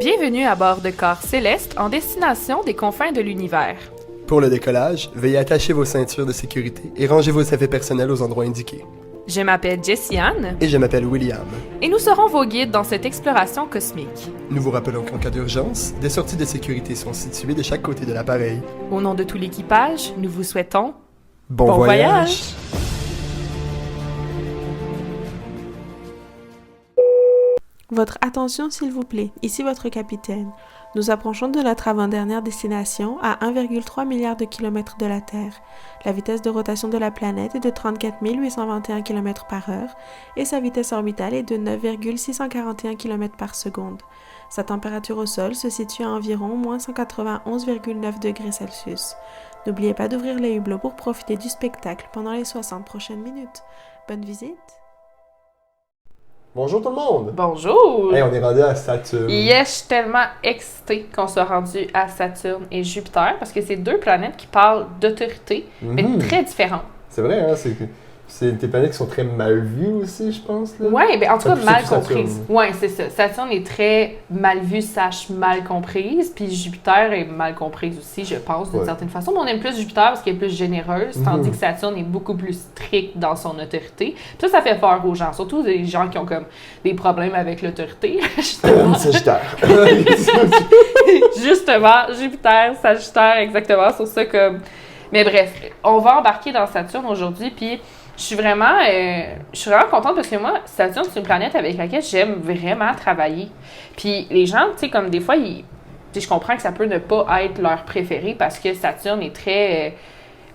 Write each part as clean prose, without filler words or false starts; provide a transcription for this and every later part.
Bienvenue à bord de corps céleste en destination des confins de l'univers. Pour le décollage, veuillez attacher vos ceintures de sécurité et ranger vos effets personnels aux endroits indiqués. Je m'appelle Jessie-Anne Et je m'appelle William. et nous serons vos guides dans cette exploration cosmique. Nous vous rappelons qu'en cas d'urgence, des sorties de sécurité sont situées de chaque côté de l'appareil. Au nom de tout l'équipage, nous vous souhaitons Bon voyage! Votre attention s'il vous plaît, ici votre capitaine. Nous approchons de notre avant-dernière destination à 1,3 milliard de kilomètres de la Terre. La vitesse de rotation de la planète est de 34 821 km par heure et sa vitesse orbitale est de 9,641 km par seconde. Sa température au sol se situe à environ moins 191,9 degrés Celsius. N'oubliez pas d'ouvrir les hublots pour profiter du spectacle pendant les 60 prochaines minutes. Bonne visite! Bonjour tout le monde! Bonjour! Hey, on est rendu à Saturne. Yes, je suis tellement excitée qu'on soit rendu à Saturne et Jupiter parce que c'est deux planètes qui parlent d'autorité, mais très différentes. C'est vrai, hein? C'est des planètes qui sont très mal vues aussi, je pense. Là. Oui, ben en tout cas, Plus mal c'est plus comprise. Saturne. Oui, c'est ça. Saturne est très mal vue, mal comprise, puis Jupiter est mal comprise aussi, je pense, d'une certaine façon. Mais on aime plus Jupiter parce qu'elle est plus généreuse, tandis que Saturne est beaucoup plus stricte dans son autorité. Puis ça fait peur aux gens, surtout des gens qui ont comme des problèmes avec l'autorité. Sagittaire. Justement, Jupiter, Sagittaire, exactement, sur ça comme... Mais bref, on va embarquer dans Saturne aujourd'hui, puis je suis vraiment contente parce que moi, Saturne, c'est une planète avec laquelle j'aime vraiment travailler. Puis les gens, tu sais, comme des fois, je comprends que ça peut ne pas être leur préféré parce que Saturne est très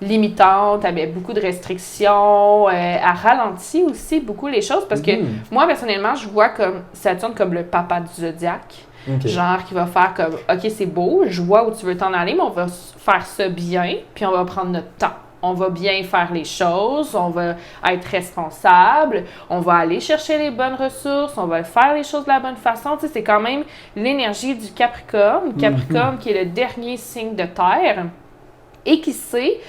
limitante, elle met beaucoup de restrictions, elle ralentit aussi beaucoup les choses parce que moi, personnellement, je vois comme Saturne comme le papa du zodiaque. Okay. Genre qui va faire comme, OK, c'est beau, je vois où tu veux t'en aller, mais on va faire ça bien, puis on va prendre notre temps. On va bien faire les choses, on va être responsable, on va aller chercher les bonnes ressources, on va faire les choses de la bonne façon. Tu sais, c'est quand même l'énergie du Capricorne. Capricorne qui est le dernier signe de terre et qui sait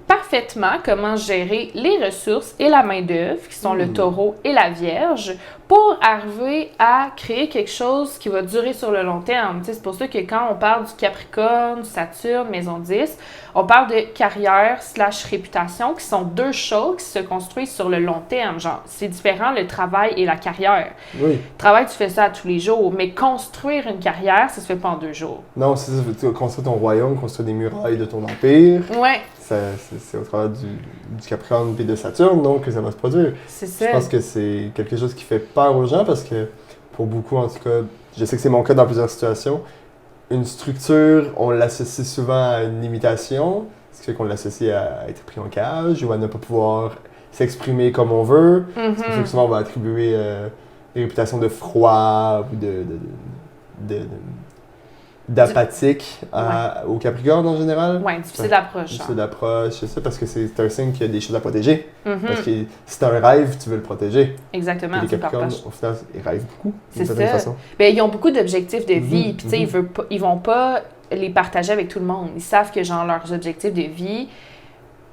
parfaitement comment gérer les ressources et la main-d'œuvre, qui sont le taureau et la vierge, pour arriver à créer quelque chose qui va durer sur le long terme. C'est pour ça que quand on parle du Capricorne, Saturne, Maison 10, on parle de carrière / réputation, qui sont deux choses qui se construisent sur le long terme. Genre, c'est différent le travail et la carrière. Oui. Le travail, tu fais ça tous les jours, mais construire une carrière, ça se fait pas en 2 jours. Non, c'est ça. Tu construis ton royaume, construire des murailles de ton empire. Ouais. C'est au travers du Capricorne et de Saturne, donc que ça va se produire. C'est ça. Je pense que c'est quelque chose qui fait peur aux gens parce que, pour beaucoup en tout cas, je sais que c'est mon cas dans plusieurs situations, une structure, on l'associe souvent à une limitation, ce qui fait qu'on l'associe à être pris en cage ou à ne pas pouvoir s'exprimer comme on veut. C'est pour ça que souvent on va attribuer des réputations de froid ou d'apathique au Capricorne en général. Oui, difficile d'approche. Difficile d'approche, c'est ça, parce que c'est un signe qui a des choses à protéger. Parce que si t'as un rêve, tu veux le protéger. Exactement. Et les Capricornes, au final, ils rêvent beaucoup, C'est d'une certaine ça. façon. Ben, ils ont beaucoup d'objectifs de vie, puis tu sais, ils vont pas les partager avec tout le monde. Ils savent que, genre, leurs objectifs de vie,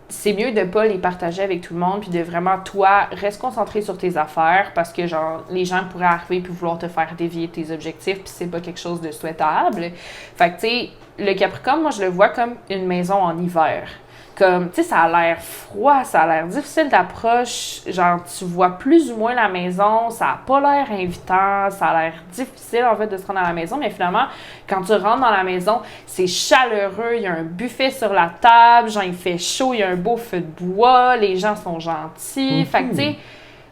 c'est mieux de pas les partager avec tout le monde, puis de vraiment, toi, reste concentré sur tes affaires, parce que, genre, les gens pourraient arriver puis vouloir te faire dévier tes objectifs, puis c'est pas quelque chose de souhaitable. Fait que, tu sais, le Capricorne, moi, je le vois comme une maison en hiver. Comme, tu sais, ça a l'air froid, ça a l'air difficile d'approche. Genre, tu vois plus ou moins la maison, ça a pas l'air invitant, ça a l'air difficile, en fait, de se rendre dans la maison. Mais finalement, quand tu rentres dans la maison, c'est chaleureux, il y a un buffet sur la table, genre, il fait chaud, il y a un beau feu de bois, les gens sont gentils. Fait que, tu sais,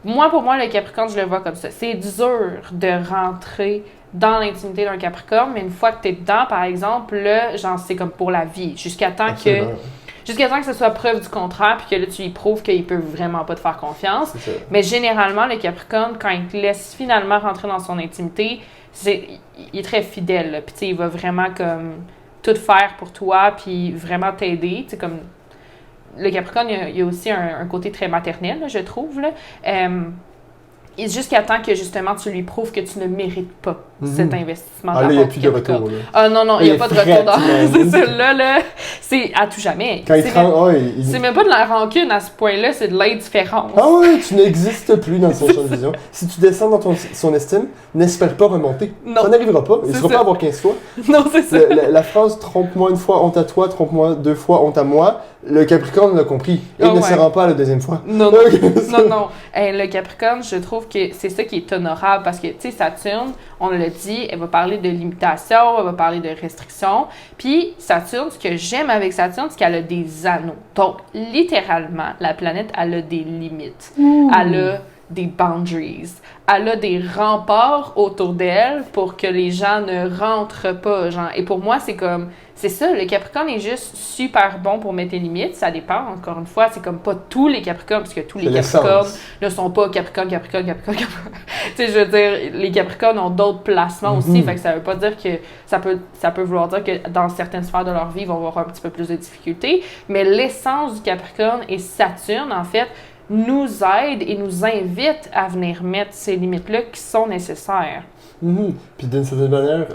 pour moi, le Capricorne, je le vois comme ça. C'est dur de rentrer dans l'intimité d'un Capricorne, mais une fois que t'es dedans, par exemple, là, genre, c'est comme pour la vie. Jusqu'à temps que ce soit preuve du contraire, puis que là, tu lui prouves qu'il peut vraiment pas te faire confiance. Mais généralement, le Capricorne, quand il te laisse finalement rentrer dans son intimité, il est très fidèle. Là. Puis, tu sais, il va vraiment comme tout faire pour toi, puis vraiment t'aider. Tu sais, comme le Capricorne, il y a aussi un côté très maternel, là, je trouve. Là. Et jusqu'à temps que, justement, tu lui prouves que tu ne mérites pas cet investissement. Ah là, il n'y a plus de retour. Là. Ah non, il n'y a pas de retour dans... C'est ça, là, c'est à tout jamais. Quand c'est même pas de la rancune à ce point-là, c'est de l'indifférence. Ah ouais, tu n'existes plus dans son champ de vision. Si tu descends dans son estime, n'espère pas remonter. Non. Ça n'arrivera pas. Il ne sera pas à avoir 15 fois. Non, c'est ça. La phrase « trompe-moi une fois, honte à toi, trompe-moi 2 fois, honte à moi », le Capricorne l'a compris. Et il ne se rend pas à la deuxième fois. Non. Le Capricorne, je trouve que c'est ça qui est honorable parce que, tu sais, Saturne, on l'a dit, elle va parler de limitation, elle va parler de restriction. Puis Saturne, ce que j'aime avec Saturne, c'est qu'elle a des anneaux. Donc, littéralement, la planète, elle a des limites. Elle a des boundaries. Elle a des remparts autour d'elle pour que les gens ne rentrent pas. Genre. Et pour moi, c'est ça, le Capricorne est juste super bon pour mettre des limites. Ça dépend, encore une fois, c'est comme pas tous les Capricornes, parce que tous les Capricornes ne sont pas Capricorne. Tu sais, je veux dire, les Capricornes ont d'autres placements aussi, fait que ça veut pas dire que ça peut vouloir dire que dans certaines sphères de leur vie, ils vont avoir un petit peu plus de difficultés, mais l'essence du Capricorne et Saturne, en fait, nous aide et nous invite à venir mettre ces limites-là qui sont nécessaires. Puis d'une certaine manière,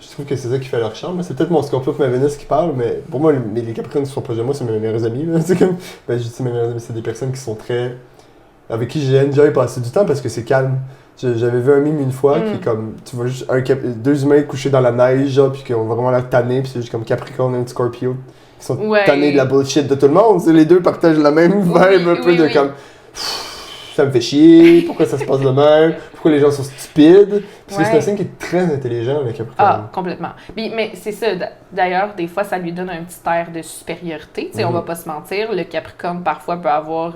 je trouve que c'est ça qui fait leur charme. C'est peut-être mon Scorpio et ma Vénus qui parlent, mais pour moi, les Capricornes qui sont proches de moi, c'est mes meilleurs amis. Là. C'est comme, je dis mes meilleurs amis, c'est des personnes qui sont très... avec qui j'ai enjoy passer du temps parce que c'est calme. J'avais vu un meme une fois qui est comme, tu vois juste deux humains couchés dans la neige, genre, puis qui ont vraiment l'air tannés, puis c'est juste comme Capricorne et Scorpio qui sont tannés de la bullshit de tout le monde. Les deux partagent la même vibe un peu de comme... Ça me fait chier, pourquoi ça se passe de même, pourquoi les gens sont stupides. Parce que c'est un signe qui est très intelligent, le Capricorne. Ah, complètement. Mais c'est ça, d'ailleurs, des fois, ça lui donne un petit air de supériorité. On va pas se mentir, le Capricorne, parfois, peut avoir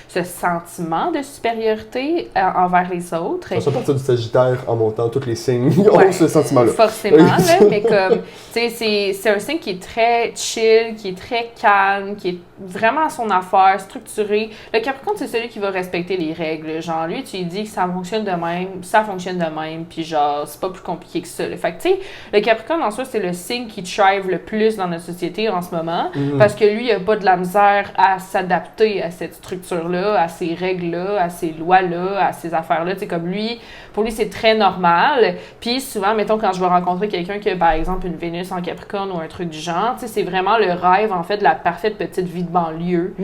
ce sentiment de supériorité envers les autres. À partir du Sagittaire, en montant, tous les signes ont ce sentiment-là. Forcément, là, mais comme, tu sais, c'est un signe qui est très chill, qui est très calme, qui est vraiment à son affaire, structuré. Le Capricorne, c'est celui qui va respecter les règles. Genre, lui, tu lui dis que ça fonctionne de même, ça fonctionne de même, puis genre, c'est pas plus compliqué que ça. Là. Fait que, tu sais, le Capricorne, en soi, c'est le signe qui thrive le plus dans notre société en ce moment, parce que lui, il a pas de la misère à s'adapter à cette structure-là, à ces règles-là, à ces lois-là, à ces affaires-là. Tu sais, comme lui, pour lui, c'est très normal. Puis souvent, mettons, quand je vais rencontrer quelqu'un qui a, par exemple, une Vénus en Capricorne ou un truc du genre, tu sais, c'est vraiment le rêve, en fait, de la parfaite petite vie de banlieue,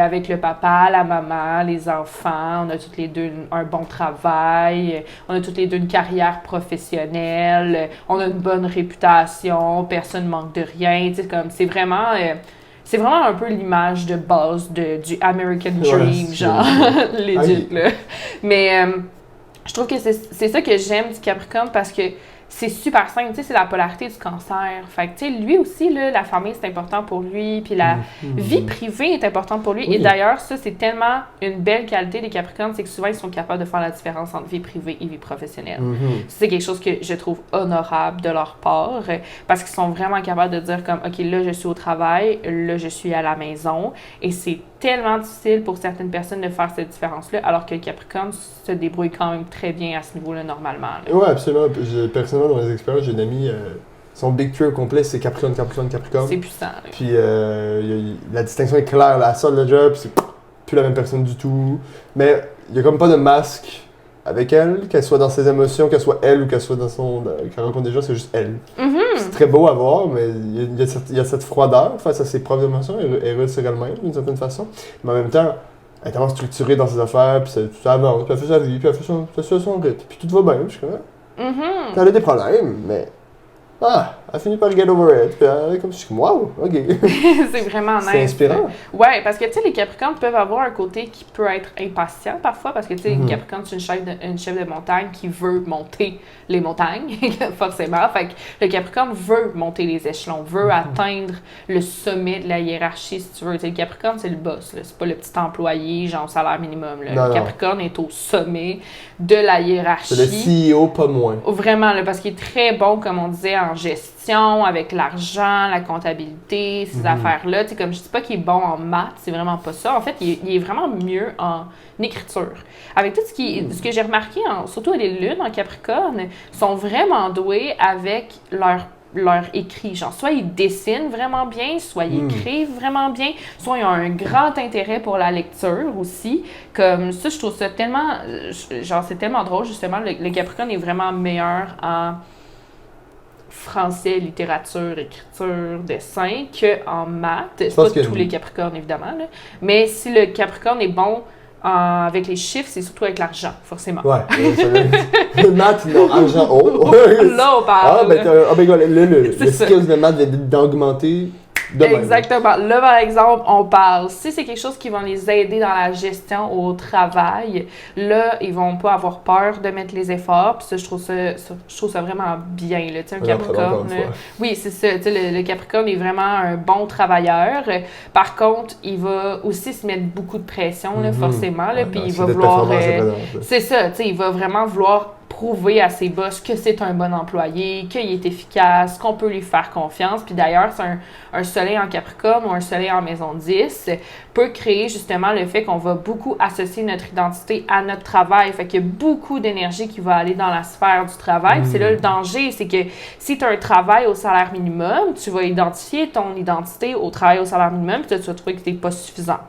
avec le papa, la maman, les enfants, on a toutes les deux un bon travail, on a toutes les deux une carrière professionnelle, on a une bonne réputation, personne ne manque de rien, tu sais, comme, c'est vraiment un peu l'image de base du American Dream, genre, legit, là. Mais je trouve que c'est ça que j'aime du Capricorne parce que c'est super simple, tu sais, c'est la polarité du cancer. Fait que, tu sais, lui aussi, là, la famille, c'est important pour lui, puis la vie privée est importante pour lui. Oui. Et d'ailleurs, ça, c'est tellement une belle qualité des Capricornes, c'est que souvent, ils sont capables de faire la différence entre vie privée et vie professionnelle. C'est quelque chose que je trouve honorable de leur part, parce qu'ils sont vraiment capables de dire comme, OK, là, je suis au travail, là, je suis à la maison, et c'est tellement difficile pour certaines personnes de faire cette différence-là, alors que le Capricorne se débrouille quand même très bien à ce niveau-là, normalement. Oui, absolument. Personnellement, dans les expériences, j'ai une amie, son Big Three au complet, c'est Capricorne. C'est puissant. Là. Puis la distinction est claire, là, elle sort le job, c'est plus la même personne du tout. Mais il n'y a comme pas de masque avec elle, qu'elle soit dans ses émotions, qu'elle soit elle ou qu'elle soit qu'elle rencontre des gens, c'est juste elle. C'est très beau à voir, mais il y a cette froideur face à ses propres émotions, elle est sur elle-même d'une certaine façon. Mais en même temps, elle est tellement structurée dans ses affaires, puis ça avance, puis elle fait sa vie, puis elle fait son rythme, puis tout va bien, je suis comme elle a des problèmes, mais elle finit par get over it, puis elle est comme, je suis comme, wow, ok. C'est vraiment nice. C'est inspirant. Ouais, parce que, tu sais, les Capricornes peuvent avoir un côté qui peut être impatient parfois, parce que, tu sais, Capricorne, c'est une chef de montagne qui veut monter les montagnes, forcément. Fait que le Capricorne veut monter les échelons, veut atteindre le sommet de la hiérarchie, si tu veux. Tu sais, le Capricorne, c'est le boss, là. C'est pas le petit employé, genre, au salaire minimum, là. Le Capricorne est au sommet de la hiérarchie. C'est le CEO, pas moins. Vraiment, là, parce qu'il est très bon, comme on disait, en gestion, avec l'argent, la comptabilité, ces affaires-là. Tu sais, comme je dis pas qu'il est bon en maths, c'est vraiment pas ça. En fait, il est vraiment mieux en écriture. Avec tout ce que j'ai remarqué, surtout les lunes en Capricorne, sont vraiment doués avec leur écrit. Genre, soit ils dessinent vraiment bien, soit ils écrivent vraiment bien, soit ils ont un grand intérêt pour la lecture aussi. Comme ça, je trouve ça tellement... Genre, c'est tellement drôle, justement. Le Capricorne est vraiment meilleur en français, littérature, écriture, dessin qu'en maths. C'est pas tous les Capricornes, évidemment. Là. Mais si le Capricorne est bon avec les chiffres, c'est surtout avec l'argent, forcément. Ouais, le maths, non, argent, oh! Là, on parle. Le skills de maths vient d'augmenter demain. Exactement. Là, par exemple, on parle. Si c'est quelque chose qui va les aider dans la gestion au travail, là, ils vont pas avoir peur de mettre les efforts. Puis ça, je trouve ça vraiment bien. Là. Tu sais, un Capricorne. Oui, c'est ça. Tu sais, le Capricorne est vraiment un bon travailleur. Par contre, il va aussi se mettre beaucoup de pression, là, forcément. Là, puis il va vouloir. C'est ça. Tu sais, il va vraiment vouloir prouver à ses boss que c'est un bon employé, qu'il est efficace, qu'on peut lui faire confiance. Puis d'ailleurs, c'est un soleil en Capricorne ou un soleil en maison 10 peut créer justement le fait qu'on va beaucoup associer notre identité à notre travail. Fait qu'il y a beaucoup d'énergie qui va aller dans la sphère du travail. Puis c'est là le danger, c'est que si tu as un travail au salaire minimum, tu vas identifier ton identité au travail au salaire minimum, puis tu vas trouver que c'est pas suffisant.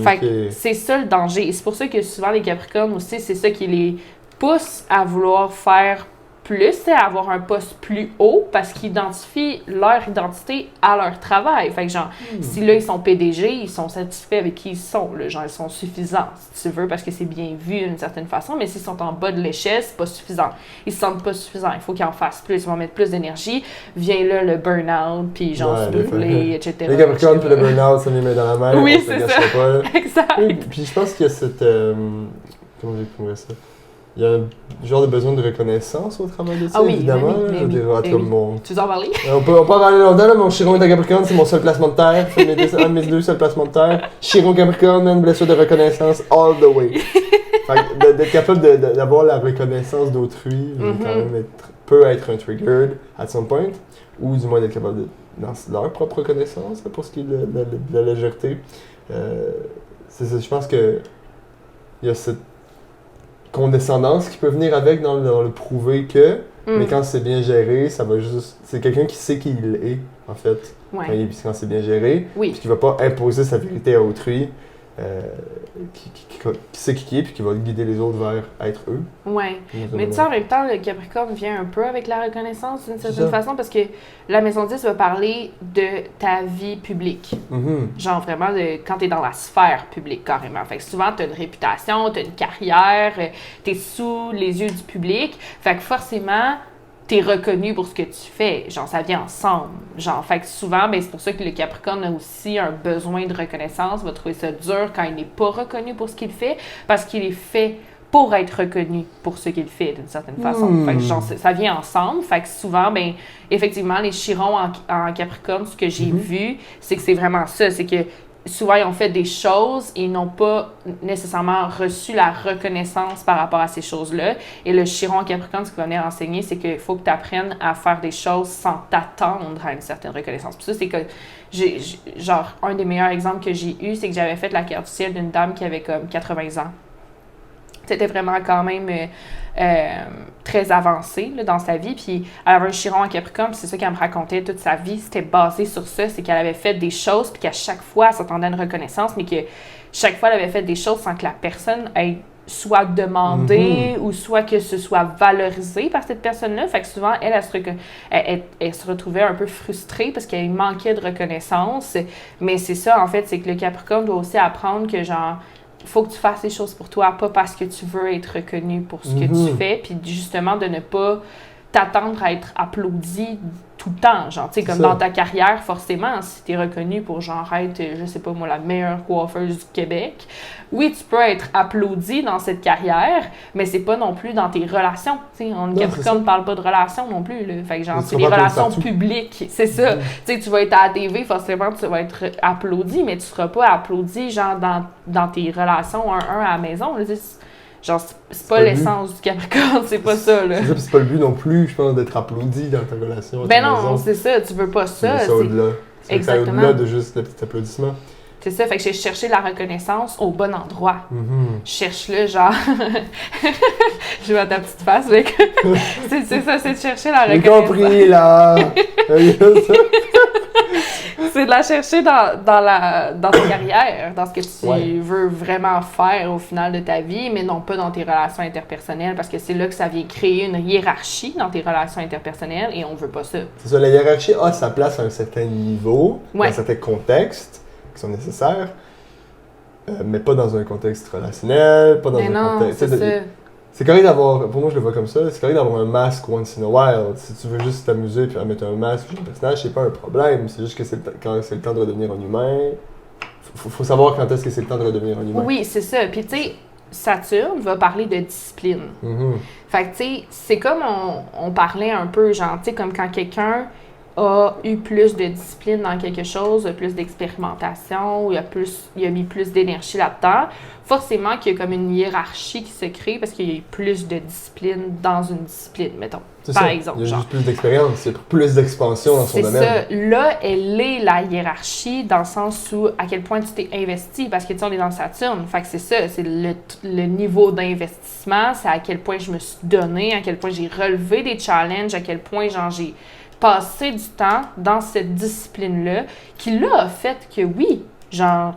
Fait que c'est ça le danger. Et c'est pour ça que souvent les Capricornes aussi, c'est ça qui les pousse à vouloir faire plus, à avoir un poste plus haut parce qu'ils identifient leur identité à leur travail. Fait que genre, si là, ils sont PDG, ils sont satisfaits avec qui ils sont. Là, genre, ils sont suffisants, si tu veux, parce que c'est bien vu d'une certaine façon, mais s'ils sont en bas de l'échelle, c'est pas suffisant. Ils se sentent pas suffisants. Il faut qu'ils en fassent plus. Ils vont mettre plus d'énergie. Vient là le burn-out, puis genre se brûler, etc. Les Capricornes, puis le burn-out, ça les met dans la mer. Oui, c'est ça. Exact. Oui, puis je pense qu'il y a cette... comment j'exprimerais ça? Il y a un genre de besoin de reconnaissance au travail de ça, évidemment. Tu veux en parler? On peut en parler longtemps, là. Mon Chiron est à Capricorne, c'est mon seul placement de terre. C'est un de mes deux seuls placements de terre. Chiron Capricorne, une blessure de reconnaissance all the way. Fait d'être capable d'avoir la reconnaissance d'autrui, quand même peut être un triggered at some point, ou du moins d'être capable dans leur propre reconnaissance, là, pour ce qui est de la légèreté. C'est ça, je pense que il y a cette condescendance qui peut venir avec dans le prouver que, mais quand c'est bien géré, ça va juste... C'est quelqu'un qui sait qui il est, en fait, quand c'est bien géré, puis qui va pas imposer sa vérité à autrui, qui sait qui est, puis qui va guider les autres vers être eux. Oui, mais tu sais, en même temps, le Capricorne vient un peu avec la reconnaissance d'une certaine façon, parce que la maison 10 va parler de ta vie publique. Genre vraiment, quand tu es dans la sphère publique, carrément. Fait que souvent, tu as une réputation, tu as une carrière, tu es sous les yeux du public. Fait que forcément, t'es reconnu pour ce que tu fais. Genre, ça vient ensemble. Genre, fait que souvent, ben, c'est pour ça que le Capricorne a aussi un besoin de reconnaissance, va trouver ça dur quand il n'est pas reconnu pour ce qu'il fait, parce qu'il est fait pour être reconnu pour ce qu'il fait, d'une certaine façon. Fait que, genre, ça vient ensemble. Fait que souvent, ben, effectivement, les Chirons en Capricorne, ce que j'ai vu, c'est que c'est vraiment ça. C'est que souvent, ils ont fait des choses et ils n'ont pas nécessairement reçu la reconnaissance par rapport à ces choses-là. Et le Chiron en Capricorne, ce qu'il va venir enseigner, c'est qu'il faut que tu apprennes à faire des choses sans t'attendre à une certaine reconnaissance. Puis ça, c'est que, genre, un des meilleurs exemples que j'ai eu, c'est que j'avais fait la carte du ciel d'une dame qui avait comme 80 ans. C'était vraiment quand même très avancé là, dans sa vie. Puis elle avait un Chiron en Capricorne, puis c'est ça qu'elle me racontait toute sa vie. C'était basé sur ça, c'est qu'elle avait fait des choses, puis qu'à chaque fois, elle s'attendait à une reconnaissance, mais que chaque fois, elle avait fait des choses sans que la personne ait soit demandé ou soit que ce soit valorisé par cette personne-là. Fait que souvent, elle se retrouvait un peu frustrée parce qu'elle manquait de reconnaissance. Mais c'est ça, en fait, c'est que le Capricorne doit aussi apprendre que, genre, il faut que tu fasses les choses pour toi, pas parce que tu veux être reconnu pour ce que tu fais, puis justement de ne pas t'attendre à être applaudi tout le temps, genre, tu sais, comme dans ta carrière, forcément, si t'es reconnu pour, genre, être, je sais pas moi, la meilleure coiffeuse du Québec, oui, tu peux être applaudi dans cette carrière, mais c'est pas non plus dans tes relations, tu sais, en Capricorne ne parle pas de relations non plus, là, fait que, genre, c'est des relations publiques, c'est ça, tu sais, tu vas être à la TV, forcément, tu vas être applaudi, mais tu seras pas applaudi, genre, dans tes relations un à la maison, là, genre, c'est pas l'essence du Capricorne, c'est pas ça, là. C'est pas le but non plus, je pense, d'être applaudi dans ta relation. Ben non, c'est ça, tu veux pas ça. C'est au-delà. C'est au-delà de juste le petit applaudissement. C'est ça, fait que j'ai cherché la reconnaissance au bon endroit. Mhm. Je cherche là, genre... je vois ta petite face, mec. c'est ça, c'est de chercher la J'ai reconnaissance. compris, là! C'est de la chercher dans ta carrière, dans ce que tu veux vraiment faire au final de ta vie, mais non pas dans tes relations interpersonnelles, parce que c'est là que ça vient créer une hiérarchie dans tes relations interpersonnelles et on veut pas ça. C'est ça, la hiérarchie a sa place à un certain niveau, Ouais. dans certains contextes qui sont nécessaires, mais pas dans un contexte relationnel, pas dans Mais un non, contexte... c'est ça. C'est correct d'avoir, pour moi je le vois comme ça, c'est correct d'avoir un masque once in a while. Si tu veux juste t'amuser puis mettre un masque ou un personnage, c'est pas un problème. C'est juste que quand c'est le temps de redevenir un humain, faut savoir quand est-ce que c'est le temps de redevenir un humain. Oui, c'est ça. Puis tu sais, Saturne va parler de discipline. Mhm. Fait que tu sais, c'est comme on parlait un peu, genre, tu sais, comme quand quelqu'un a eu plus de discipline dans quelque chose, a plus d'expérimentation, il a mis plus d'énergie là-dedans, forcément qu'il y a comme une hiérarchie qui se crée parce qu'il y a eu plus de discipline dans une discipline, mettons. C'est Par ça. exemple, Il y a genre. juste plus d'expérience, il y a plus d'expansion dans son C'est domaine. ça. Là, elle est la hiérarchie dans le sens où à quel point tu t'es investi parce que tu sais, on est dans Saturne. Fait que c'est ça, c'est le niveau d'investissement, c'est à quel point je me suis donné, à quel point j'ai relevé des challenges, à quel point genre j'ai passé du temps dans cette discipline-là qui là a fait que oui, genre,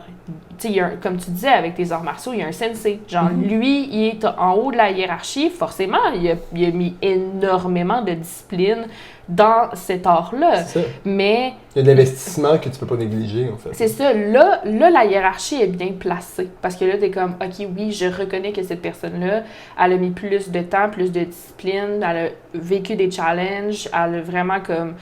tu sais, comme tu disais avec tes arts martiaux, il y a un sensei. Genre, lui, il est en haut de la hiérarchie, forcément, il a mis énormément de discipline dans cet art-là. C'est ça. Mais Il y a de l'investissement que tu peux pas négliger, en fait. c'est ça, là, la hiérarchie est bien placée. Parce que là, t'es comme, OK, oui, je reconnais que cette personne-là, elle a mis plus de temps, plus de discipline, elle a vécu des challenges, elle a vraiment comme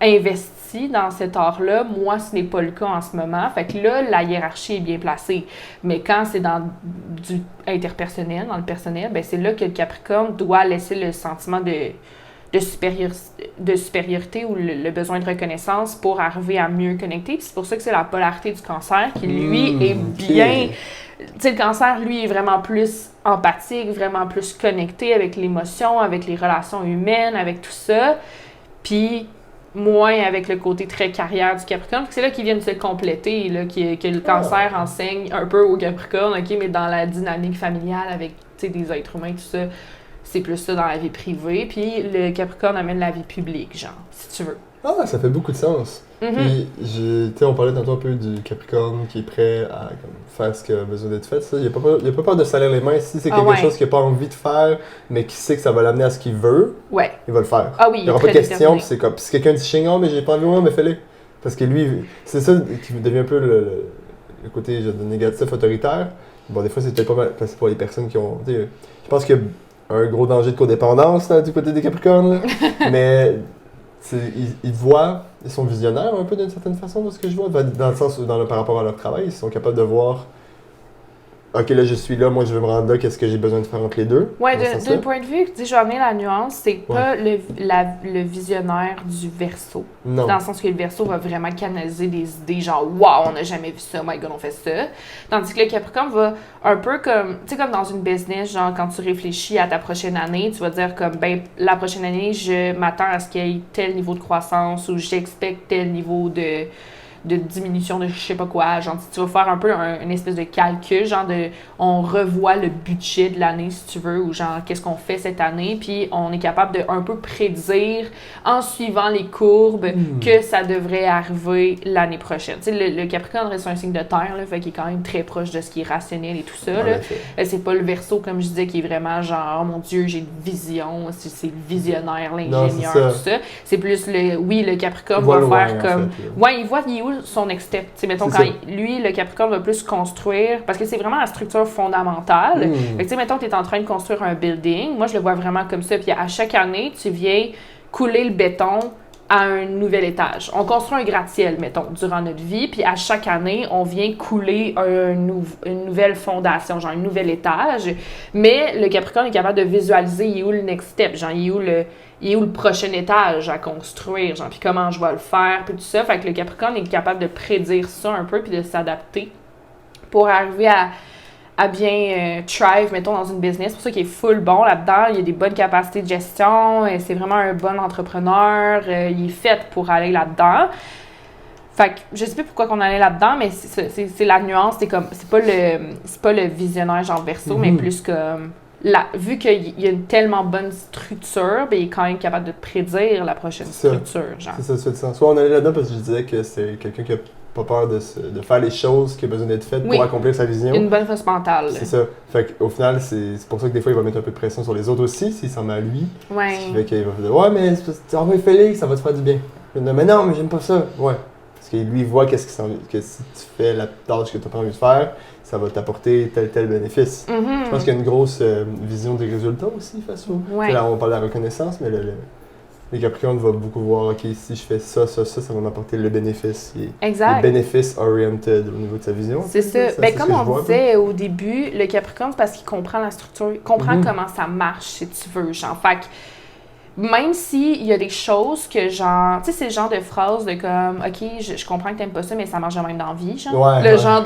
investi dans cet art-là. Moi, ce n'est pas le cas en ce moment. Fait que là, la hiérarchie est bien placée. Mais quand c'est dans du interpersonnel, dans le personnel, ben c'est là que le Capricorne doit laisser le sentiment de supériorité ou le besoin de reconnaissance pour arriver à mieux connecter. Puis c'est pour ça que c'est la polarité du Cancer qui, lui, est bien... Tu sais, le Cancer, lui, est vraiment plus empathique, vraiment plus connecté avec l'émotion, avec les relations humaines, avec tout ça. Puis moins avec le côté très carrière du Capricorne. C'est là qu'ils viennent se compléter, là, que le Cancer enseigne un peu au Capricorne, OK, mais dans la dynamique familiale avec, tu sais, des êtres humains, tout ça, c'est plus ça dans la vie privée. Puis le Capricorne amène la vie publique, genre, si tu veux. Ah, ça fait beaucoup de sens. Puis, tu sais, on parlait tantôt un peu du Capricorne qui est prêt à comme, faire ce qu'il a besoin d'être fait. Ça. Il n'a pas peur de salir les mains. Si c'est quelque chose qu'il n'a pas envie de faire, mais qui sait que ça va l'amener à ce qu'il veut, ouais, il va le faire. Ah oui, il n'y aura pas de question. Puis c'est comme, si quelqu'un dit chignon, mais j'ai pas envie, mais fais-le. Parce que lui, c'est ça qui devient un peu le côté négatif, autoritaire. Bon, des fois, c'est peut-être pas mal parce que pour les personnes qui ont. Je pense qu'il y a un gros danger de codépendance là, du côté des Capricornes, là. Mais. Ils voient, ils sont visionnaires un peu d'une certaine façon de ce que je vois, dans le sens où par rapport à leur travail, ils sont capables de voir, OK, là je suis là, moi je veux me rendre là, qu'est-ce que j'ai besoin de faire entre les deux? Ouais, d'un point de vue, je vais amener la nuance, c'est pas le visionnaire du Verseau. Non. Dans le sens que le Verseau va vraiment canaliser des idées genre « Wow, on n'a jamais vu ça, my God, on fait ça ». Tandis que le Capricorne va un peu comme, tu sais, comme dans une business, genre quand tu réfléchis à ta prochaine année, tu vas dire comme « Ben, la prochaine année, je m'attends à ce qu'il y ait tel niveau de croissance ou j'expecte tel niveau de diminution de je sais pas quoi, genre tu vas faire un peu une espèce de calcul, genre on revoit le budget de l'année si tu veux, ou genre qu'est-ce qu'on fait cette année, puis on est capable de un peu prédire en suivant les courbes que ça devrait arriver l'année prochaine. Tu sais, le Capricorne reste un signe de terre, là, fait qu'il est quand même très proche de ce qui est rationnel et tout ça, là. C'est pas le Verseau, comme je disais, qui est vraiment genre, oh mon Dieu, j'ai une vision, c'est le visionnaire, l'ingénieur, tout ça. C'est plus le Capricorne va faire comme... il voit il est où son next step. T'sais, mettons, lui, le Capricorne va plus construire, parce que c'est vraiment la structure fondamentale. Fait que, mettons, tu es en train de construire un building. Moi, je le vois vraiment comme ça. Puis à chaque année, tu viens couler le béton à un nouvel étage. On construit un gratte-ciel, mettons, durant notre vie, puis à chaque année, on vient couler une nouvelle fondation, genre un nouvel étage. Mais le Capricorne est capable de visualiser il est où le next step, genre il est où le prochain étage à construire, genre puis comment je vais le faire, puis tout ça. Fait que le Capricorne est capable de prédire ça un peu, puis de s'adapter pour arriver à bien thrive, mettons, dans une business. C'est pour ça qu'il est full bon là-dedans. Il a des bonnes capacités de gestion. C'est vraiment un bon entrepreneur. Il est fait pour aller là-dedans. Fait que je sais pas pourquoi qu'on allait là-dedans, mais c'est la nuance, c'est pas le visionnaire genre Verseau, mais plus comme vu qu'il y a une tellement bonne structure, ben il est quand même capable de prédire la prochaine structure, genre. C'est ça, ça fait du sens. Soit on allait là-dedans parce que je disais que c'est quelqu'un qui a pas peur de faire les choses qui a besoin d'être faites pour accomplir sa vision. Une bonne force mentale. C'est ça. Fait qu'au final, c'est pour ça que des fois, il va mettre un peu de pression sur les autres aussi, s'il s'en met à lui. Ouais. Ce qui fait qu'il va dire « Ouais, mais fais-le, ça va te faire du bien. » Mais non, mais j'aime pas ça. Ouais. Parce que lui, il voit que si tu fais la tâche que tu n'as pas envie de faire, ça va t'apporter tel bénéfice. Je pense qu'il y a une grosse vision des résultats aussi face au... Ouais. Là, on parle de la reconnaissance, mais les Capricornes vont beaucoup voir, OK, si je fais ça, ça va m'apporter le bénéfice. Exact. Le bénéfice-oriented au niveau de sa vision. C'est ça. Ben, comme on disait au début, le Capricorne, c'est parce qu'il comprend la structure, il comprend comment ça marche, si tu veux. Genre, fait que même s'il y a des choses que genre, tu sais, c'est le genre de phrase de comme, OK, je comprends que t'aimes pas ça, mais ça marche même dans la vie, genre. Ouais, le genre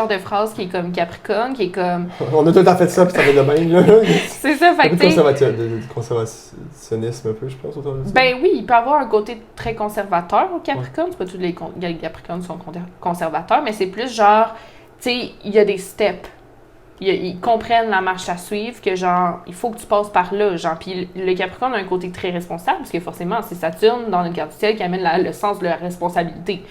de phrase qui est comme Capricorne, qui est comme... On a tout le temps fait ça, puis ça va de même, là. C'est ça, fait que de conservationnisme un peu, je pense, autour de ça. Ben oui, il peut avoir un côté très conservateur au Capricorne. C'est pas tous les Capricornes sont conservateurs, mais c'est plus genre, tu sais, il y a des steps. Ils comprennent la marche à suivre, que genre, il faut que tu passes par là, genre. Puis le Capricorne a un côté très responsable, parce que forcément, c'est Saturne dans une carte du ciel qui amène le sens de la responsabilité.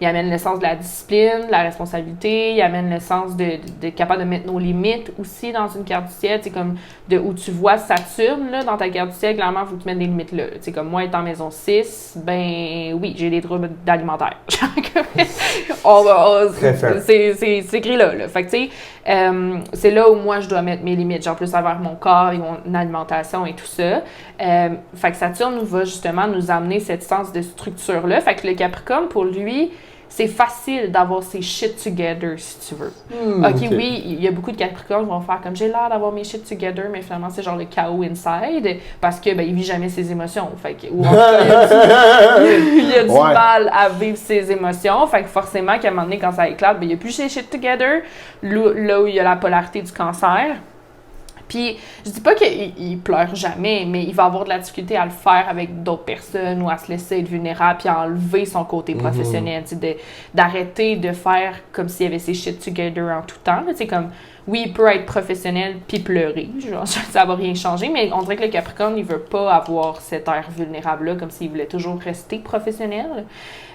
Il amène le sens de la discipline, de la responsabilité, il amène le sens de capable de mettre nos limites aussi dans une carte du ciel. C'est comme de où tu vois Saturne là, dans ta carte du ciel, clairement, il faut que tu mettes des limites là. C'est comme moi, étant maison 6, ben oui, j'ai des troubles d'alimentaire. C'est écrit là. Fait que tu sais, c'est là où moi je dois mettre mes limites, genre plus envers mon corps et mon alimentation et tout ça. Fait que Saturne va justement nous amener cette sens de structure-là. Fait que le Capricorne, pour lui, c'est facile d'avoir ses shit together, si tu veux. OK, oui, il y a beaucoup de Capricornes qui vont faire comme j'ai l'air d'avoir mes shit together, mais finalement, c'est genre le chaos inside, parce que ben, il vit jamais ses émotions. Fait que, ou en tout cas, il y a du mal à vivre ses émotions. Fait que forcément, qu'à un moment donné, quand ça éclate, ben, il n'y a plus ses shit together, là où il y a la polarité du cancer. Puis, je dis pas qu'il pleure jamais, mais il va avoir de la difficulté à le faire avec d'autres personnes ou à se laisser être vulnérable puis à enlever son côté professionnel, d'arrêter de faire comme s'il y avait ses shit together en tout temps. Tu sais, comme, oui, il peut être professionnel puis pleurer, genre, ça va rien changer, mais on dirait que le Capricorne, il veut pas avoir cet air vulnérable-là, comme s'il voulait toujours rester professionnel.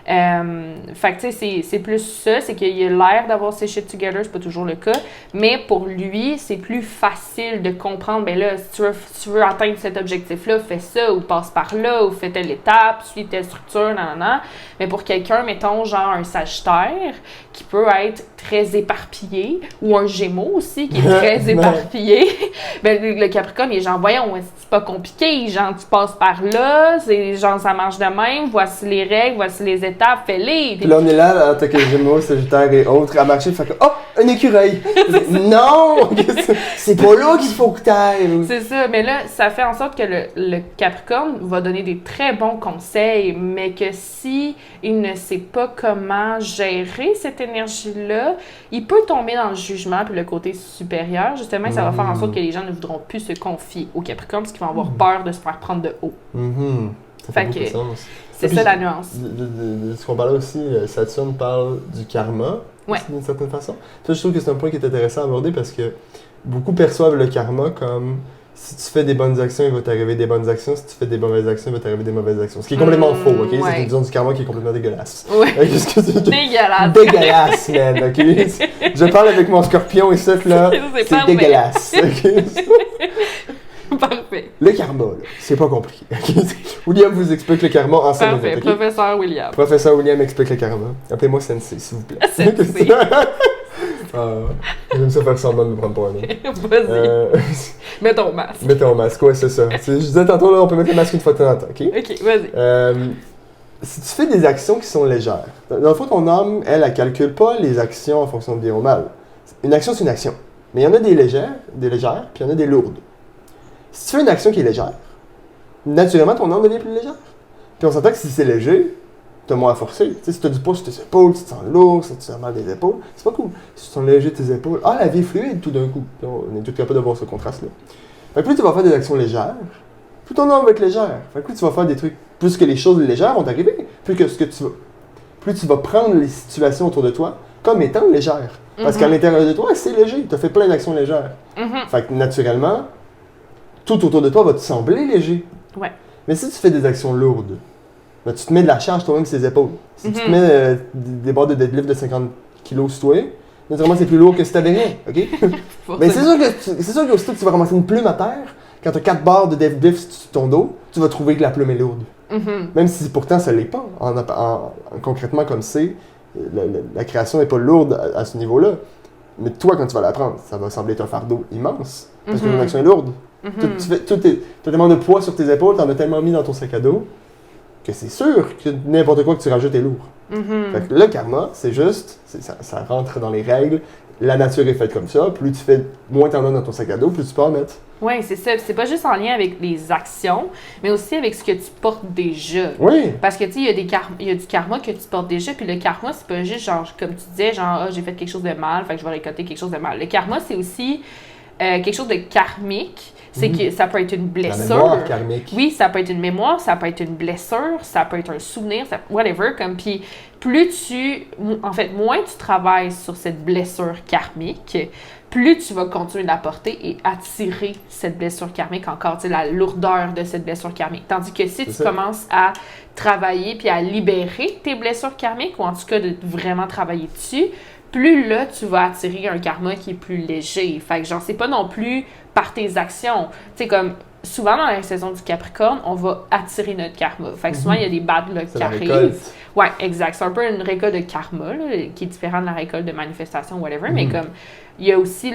Fait que tu sais, c'est plus ça, c'est qu'il a l'air d'avoir ses shit together, c'est pas toujours le cas, mais pour lui, c'est plus facile de comprendre, ben là, si tu veux atteindre cet objectif-là, fais ça, ou passe par là, ou fais telle étape, suis telle structure, nanana. Mais pour quelqu'un, mettons, genre un Sagittaire, qui peut être très éparpillé, ou un Gémeaux aussi, qui est très éparpillé, ben le Capricorne, il est genre, voyons, c'est pas compliqué, genre, tu passes par là, c'est genre, ça marche de même, voici les règles, voici les étapes, fais-les. Puis là, on est là, en tant que Gémeaux, Sagittaire et autres, à marcher, fait que, oh, un écureuil! Non! C'est pas là qu'il faut que t'ailles! C'est ça, mais là, ça fait en sorte que le Capricorne va donner des très bons conseils, mais que si il ne sait pas comment gérer cette énergie-là, il peut tomber dans le jugement puis le côté supérieur. Justement, ça va faire en sorte que les gens ne voudront plus se confier au Capricorne parce qu'ils vont avoir peur de se faire prendre de haut. Ça fait beaucoup de sens. C'est ça la nuance. De ce qu'on parlait aussi, Saturne parle du karma, d'une certaine façon. Ça, je trouve que c'est un point qui est intéressant à aborder parce que beaucoup perçoivent le karma comme si tu fais des bonnes actions, il va t'arriver des bonnes actions. Si tu fais des mauvaises actions, il va t'arriver des mauvaises actions. Ce qui est complètement faux, OK? C'est une vision du karma qui est complètement dégueulasse. Ouais. Dégueulasse. Dégueulasse, man, OK? Je parle avec mon scorpion ici, là. C'est dégueulasse, OK? Parfait. Le karma, là, c'est pas compliqué. William vous explique le karma en 5 minutes. Parfait, professeur William. Professeur William explique le karma. Appelez-moi Sensei, s'il vous plaît. Sensei. J'aime ça faire semblant de me prendre pour un autre. Vas-y. Mets ton masque. Mets ton masque, ouais, c'est ça. Je disais tantôt, là, on peut mettre le masque une fois de temps en temps, OK? OK, vas-y. Si tu fais des actions qui sont légères, dans le fond, ton âme, elle calcule pas les actions en fonction de bien ou mal. Une action, c'est une action. Mais il y en a des légères, puis il y en a des lourdes. Si tu fais une action qui est légère, naturellement, ton âme devient plus légère. Puis on s'entend que si c'est léger, t'as moins à forcer. T'sais, si t'as du poids sur tes épaules, tu te sens lourd, si tu te sens mal des épaules, c'est pas cool. Si tu te sens léger de tes épaules, la vie est fluide tout d'un coup. Puis on est tous capables de voir ce contraste-là. Fait que plus tu vas faire des actions légères, plus ton âme va être légère. Fait que plus tu vas faire des trucs, plus que les choses légères vont t'arriver, plus que ce que tu veux. plus tu vas prendre les situations autour de toi comme étant légères. Parce qu'à l'intérieur de toi, c'est léger. Tu as fait plein d'actions légères. Fait que naturellement, tout autour de toi va te sembler léger. Ouais. Mais si tu fais des actions lourdes, ben, tu te mets de la charge toi-même sur les épaules. Si tu te mets des barres de deadlift de 50 kg sur toi, naturellement c'est plus lourd que si t'avais rien, ok? Mais c'est sûr que aussitôt que tu vas ramasser une plume à terre, quand tu as 4 barres de deadlift sur ton dos, tu vas trouver que la plume est lourde. Même si pourtant ça l'est pas. Concrètement comme c'est, la création n'est pas lourde à ce niveau-là. Mais toi, quand tu vas l'apprendre, ça va sembler être un fardeau immense. Parce que ton action est lourde. Tu as tellement de poids sur tes épaules, tu en as tellement mis dans ton sac à dos, que c'est sûr que n'importe quoi que tu rajoutes est lourd. Fait que le karma, c'est juste, ça rentre dans les règles. La nature est faite comme ça. Plus tu fais, moins t'en as dans ton sac à dos, plus tu peux en mettre. Oui, c'est ça. C'est pas juste en lien avec les actions, mais aussi avec ce que tu portes déjà. Oui. Parce que, tu sais, il y a du karma que tu portes déjà, puis le karma, c'est pas juste, genre, comme tu disais, genre, j'ai fait quelque chose de mal, fait que je vais récolter quelque chose de mal. Le karma, c'est aussi quelque chose de karmique. C'est que ça peut être une blessure. La mémoire karmique. Oui, ça peut être une mémoire, ça peut être une blessure, ça peut être un souvenir, whatever. Puis moins tu travailles sur cette blessure karmique, plus tu vas continuer de la porter et attirer cette blessure karmique encore, tu sais, la lourdeur de cette blessure karmique. Tandis que si tu commences à travailler puis à libérer tes blessures karmiques, ou en tout cas de vraiment travailler dessus, plus là, tu vas attirer un karma qui est plus léger. Fait que genre, c'est pas non plus par tes actions. Tu sais, comme souvent dans la saison du Capricorne, on va attirer notre karma. Fait que souvent, il y a des bad luck qui arrivent. Ouais, exact. C'est un peu une récolte de karma, là, qui est différente de la récolte de manifestation, whatever. Mais comme, il y a aussi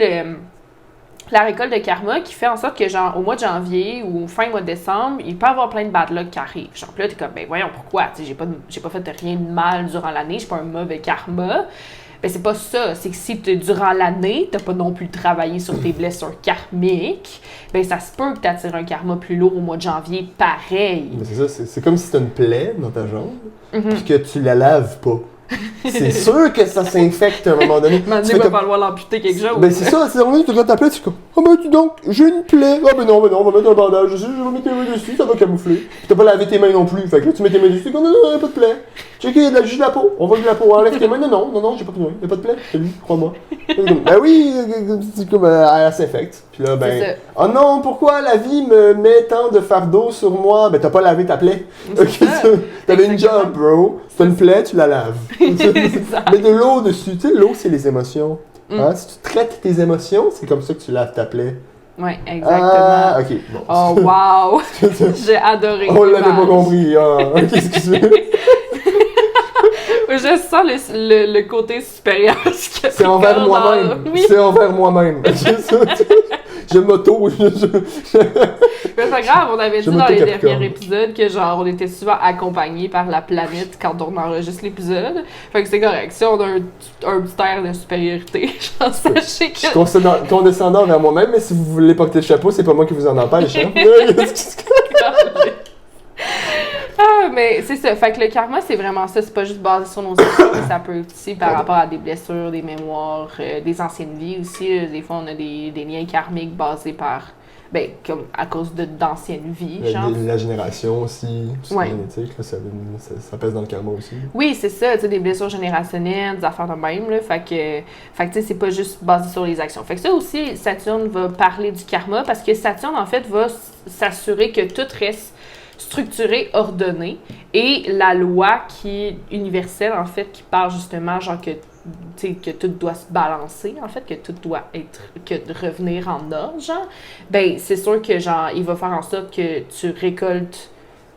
la récolte de karma qui fait en sorte que, genre, au mois de janvier ou fin mois de décembre, il peut y avoir plein de bad luck qui arrivent. Genre, là, t'es comme, ben voyons, pourquoi? Tu sais, j'ai pas fait rien de mal durant l'année, j'ai pas un mauvais karma. Ben, c'est pas ça. C'est que si durant l'année, t'as pas non plus travaillé sur tes blessures karmiques, ben ça se peut que t'attires un karma plus lourd au mois de janvier, pareil. Mais c'est ça, c'est comme si t'as une plaie dans ta jambe, puis que tu la laves pas. C'est sûr que ça s'infecte à un moment donné. Maintenant, il va falloir l'amputer quelque chose. Ben c'est ça, c'est vraiment, tu regardes ta plaie, tu es comme, oh ben dis donc, j'ai une plaie. Ah ben non, on va mettre un bandage dessus, je vais mettre tes mains dessus, ça va camoufler. Puis t'as pas lavé tes mains non plus, fait que là tu mets tes mains dessus, non, il n'y a pas de plaie. Checker, il y a juste de la peau, on voit de la peau, enlève tes mains, non, j'ai pas besoin, il n'y a pas de plaie, c'est lui, crois-moi. Ben oui, c'est comme, elle s'infecte. Puis là, ben, oh non, pourquoi la vie me met tant de fardeau sur moi? Ben t'as pas lavé ta plaie. T'avais une job, bro. Si t'as une plaie, tu la laves. Mets de l'eau dessus. Tu sais, l'eau, c'est les émotions. Hein? Si tu traites tes émotions, c'est comme ça que tu laves ta plaie. Oui, exactement. Ah, ok. Bon. Oh, wow! J'ai adoré. On l'avait pas compris. Qu'est-ce que tu veux? Je sens le côté supérieur. C'est envers moi-même. Oui. C'est envers moi-même. Je m'auto. Mais c'est pas grave, on avait dit dans les derniers épisodes que genre on était souvent accompagnés par la planète quand on enregistre l'épisode. Fait que c'est correct. Si on a un petit air de supériorité, genre sachez que... Je suis condescendant vers moi-même, mais si vous voulez porter le chapeau, c'est pas moi qui vous en empêche. Hein? Ah, mais c'est ça. Fait que le karma, c'est vraiment ça. C'est pas juste basé sur nos actions, mais ça peut aussi par rapport à des blessures, des mémoires, des anciennes vies aussi. Des fois, on a des liens karmiques basés par... Ben, comme à cause d'anciennes vies, genre. La génération aussi, tout ce génétique, là, ça pèse dans le karma aussi. Oui, c'est ça, tu sais, des blessures générationnelles, des affaires de même, là. Fait que tu sais, c'est pas juste basé sur les actions. Fait que ça aussi, Saturne va parler du karma parce que Saturne, en fait, va s'assurer que tout reste structuré, ordonné. Et la loi qui est universelle, en fait, qui parle justement, genre, que tout doit se balancer, en fait, que tout doit revenir en ordre, genre, ben, c'est sûr que, genre, il va faire en sorte que tu récoltes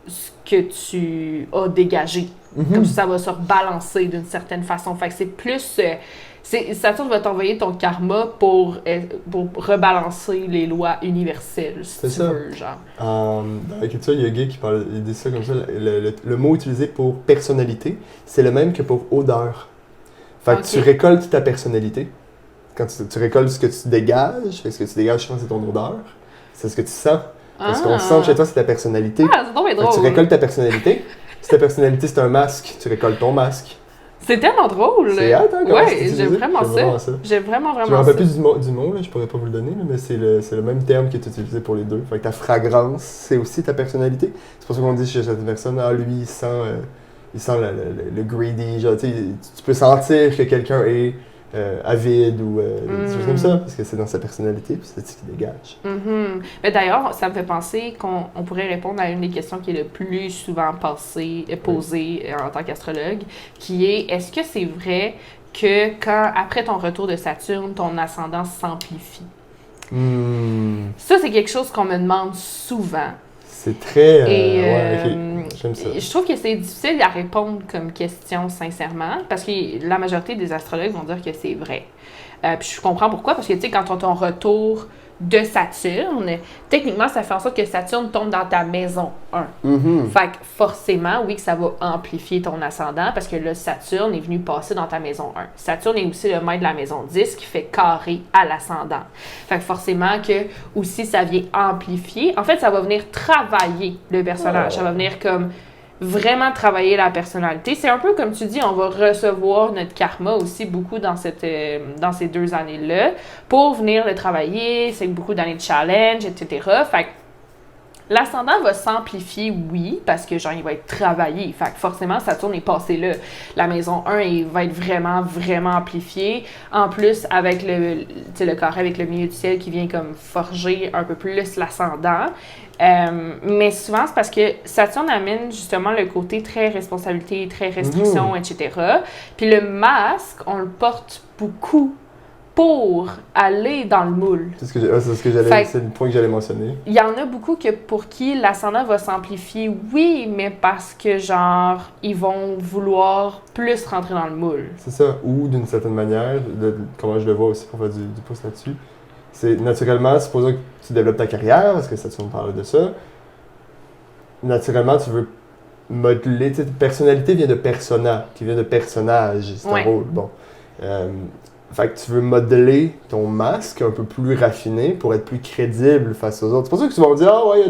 ce que tu as dégagé. Comme ça va se rebalancer d'une certaine façon. Fait que c'est plus... Saturne va t'envoyer ton karma pour rebalancer les lois universelles, si tu veux, genre. Dans la culture yoga, il dit ça comme ça, le mot utilisé pour personnalité, c'est le même que pour odeur. Fait que tu récoltes ta personnalité. Quand tu récoltes ce que tu dégages, ce que tu dégages, je pense, c'est ton odeur. C'est ce que tu sens. Parce qu'on sent chez toi, c'est ta personnalité. Ah, c'est drôle, drôle. Tu récoltes ta personnalité. Si ta personnalité, c'est un masque, tu récoltes ton masque. C'est tellement drôle! C'est hâte, hein? Ouais, j'aime vraiment ça. J'aime vraiment ça. Je me rappelle plus du mot, là, je pourrais pas vous le donner, là, mais c'est le même terme qui est utilisé pour les deux. Fait que ta fragrance, c'est aussi ta personnalité. C'est pour ça qu'on dit chez cette personne, lui, il sent il sent le greedy, genre, tu peux sentir que quelqu'un est avide ou des choses comme ça, parce que c'est dans sa personnalité, puis c'est ce qu'il dégage. Mais d'ailleurs, ça me fait penser qu'on pourrait répondre à une des questions qui est le plus souvent posée en tant qu'astrologue, qui est, est-ce que c'est vrai que après ton retour de Saturne, ton ascendant s'amplifie? Ça, c'est quelque chose qu'on me demande souvent. C'est très... ok, j'aime ça. Je trouve que c'est difficile à répondre comme question, sincèrement, parce que la majorité des astrologues vont dire que c'est vrai. Puis je comprends pourquoi, parce que, tu sais, quand on retour de Saturne, techniquement, ça fait en sorte que Saturne tombe dans ta maison 1. Fait que forcément, oui, que ça va amplifier ton ascendant, parce que là, Saturne est venu passer dans ta maison 1. Saturne est aussi le maître de la maison 10 qui fait carré à l'ascendant. Fait que forcément que aussi ça vient amplifier. En fait, ça va venir travailler le personnage. Ça va venir comme vraiment travailler la personnalité. C'est un peu comme tu dis, on va recevoir notre karma aussi beaucoup dans ces 2 années-là pour venir le travailler. C'est beaucoup d'années de challenge, etc. Fait que l'ascendant va s'amplifier, oui, parce que genre, il va être travaillé. Fait que forcément, Saturne est passé là. La maison 1, il va être vraiment, vraiment amplifié. En plus, avec le carré avec le milieu du ciel qui vient comme forger un peu plus l'ascendant. Mais souvent, c'est parce que Saturne amène justement le côté très responsabilité, très restriction, etc. Puis le masque, on le porte beaucoup pour aller dans le moule. C'est c'est le point que j'allais mentionner. Il y en a beaucoup pour qui l'ascendant va s'amplifier, oui, mais parce que genre, ils vont vouloir plus rentrer dans le moule. C'est ça, ou d'une certaine manière, comment je le vois aussi pour faire du pouce là-dessus, c'est naturellement, supposons que tu développes ta carrière, parce que ça, tu me parles de ça, naturellement, tu veux modeler, tu sais, personnalité vient de persona, qui vient de personnage, c'est un rôle, bon. Fait que tu veux modeler ton masque un peu plus raffiné pour être plus crédible face aux autres. C'est pour ça que tu vas me dire, ah ouais,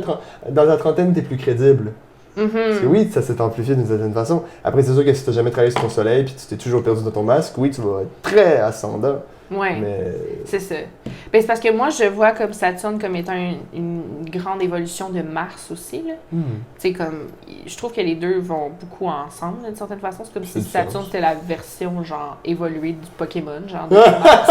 dans la trentaine, t'es plus crédible. Parce que oui, ça s'est amplifié d'une certaine façon. Après, c'est sûr que si t'as jamais travaillé sur ton soleil puis tu t'es toujours perdu dans ton masque, oui, tu vas être très ascendant. Oui, mais... c'est ça. Ben, c'est parce que moi, je vois comme Saturne comme étant une grande évolution de Mars aussi. Tu sais, comme, je trouve que les deux vont beaucoup ensemble, d'une certaine façon. C'est comme si Saturne, c'était la version, genre, évoluée du Pokémon, genre, de Mars.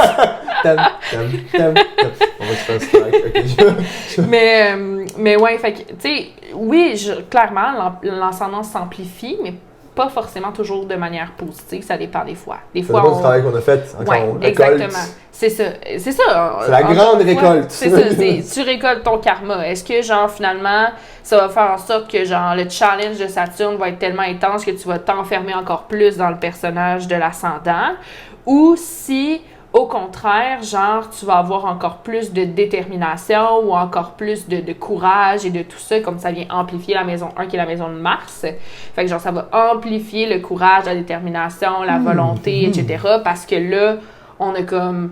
On va se faire strike. Mais ouais, fait que, tu sais, oui, clairement, l'ascendant s'amplifie, mais pas forcément toujours de manière positive, ça dépend des fois. Des fois, du travail qu'on a fait, quand on récolte. Exactement. C'est ça. C'est la grande récolte. C'est ça, tu récoltes ton karma. Est-ce que, genre, finalement, ça va faire en sorte que, genre, le challenge de Saturne va être tellement intense que tu vas t'enfermer encore plus dans le personnage de l'ascendant? Ou si, au contraire, genre, tu vas avoir encore plus de détermination ou encore plus de courage et de tout ça, comme ça vient amplifier la maison 1 qui est la maison de Mars. Fait que, genre, ça va amplifier le courage, la détermination, la volonté, etc. Parce que là, on a comme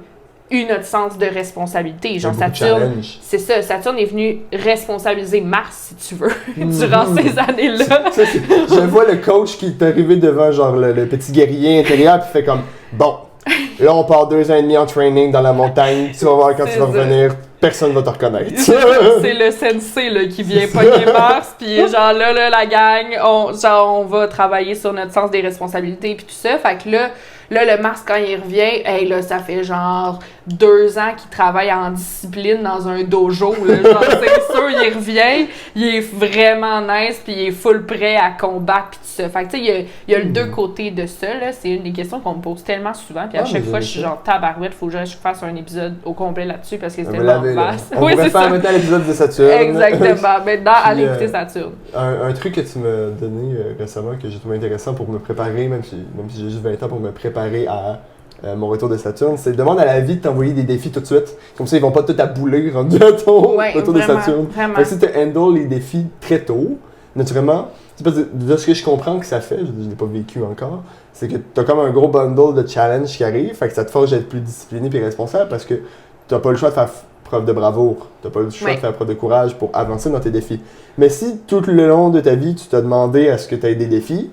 eu notre sens de responsabilité. Genre, Saturne, c'est ça, Saturne est venu responsabiliser Mars, si tu veux, durant ces années-là. Je vois le coach qui est arrivé devant, genre, le petit guerrier intérieur, puis fait comme, bon, là, on part 2 ans et demi en training dans la montagne. Tu vas voir quand tu vas revenir, personne ne va te reconnaître. C'est le sensei là, qui vient pogner Mars, puis genre là, la gang, on va travailler sur notre sens des responsabilités, puis tout ça. Fait que là, le Mars, quand il revient, hey, là, ça fait genre 2 ans qu'il travaille en discipline dans un dojo. Là, genre, c'est sûr, il revient, il est vraiment nice, puis il est full prêt à combattre, puis tout ça. Fait que, tu sais, il y a le deux côtés de ça, là. C'est une des questions qu'on me pose tellement souvent, puis à chaque fois, je suis genre tabarouette, faut que je fasse un épisode au complet là-dessus, parce que c'est tellement vaste. On pourrait faire maintenant l'épisode de Saturne. Exactement. Maintenant, allez écouter Saturne. Un truc que tu m'as donné récemment, que j'ai trouvé intéressant pour me préparer, même si j'ai juste 20 ans pour me préparer à mon retour de Saturne, c'est demande à la vie de t'envoyer des défis tout de suite. Comme ça, ils vont pas tout abouler rendu à ton retour de Saturne. Fait que si tu handles les défis très tôt, naturellement, de ce que je comprends que ça fait, je ne l'ai pas vécu encore, c'est que tu as comme un gros bundle de challenge qui arrive, fait que ça te force à être plus discipliné et responsable parce que tu n'as pas le choix de faire preuve de bravoure, tu n'as pas le choix de faire preuve de courage pour avancer dans tes défis. Mais si tout le long de ta vie, tu t'as demandé à ce que tu aies des défis,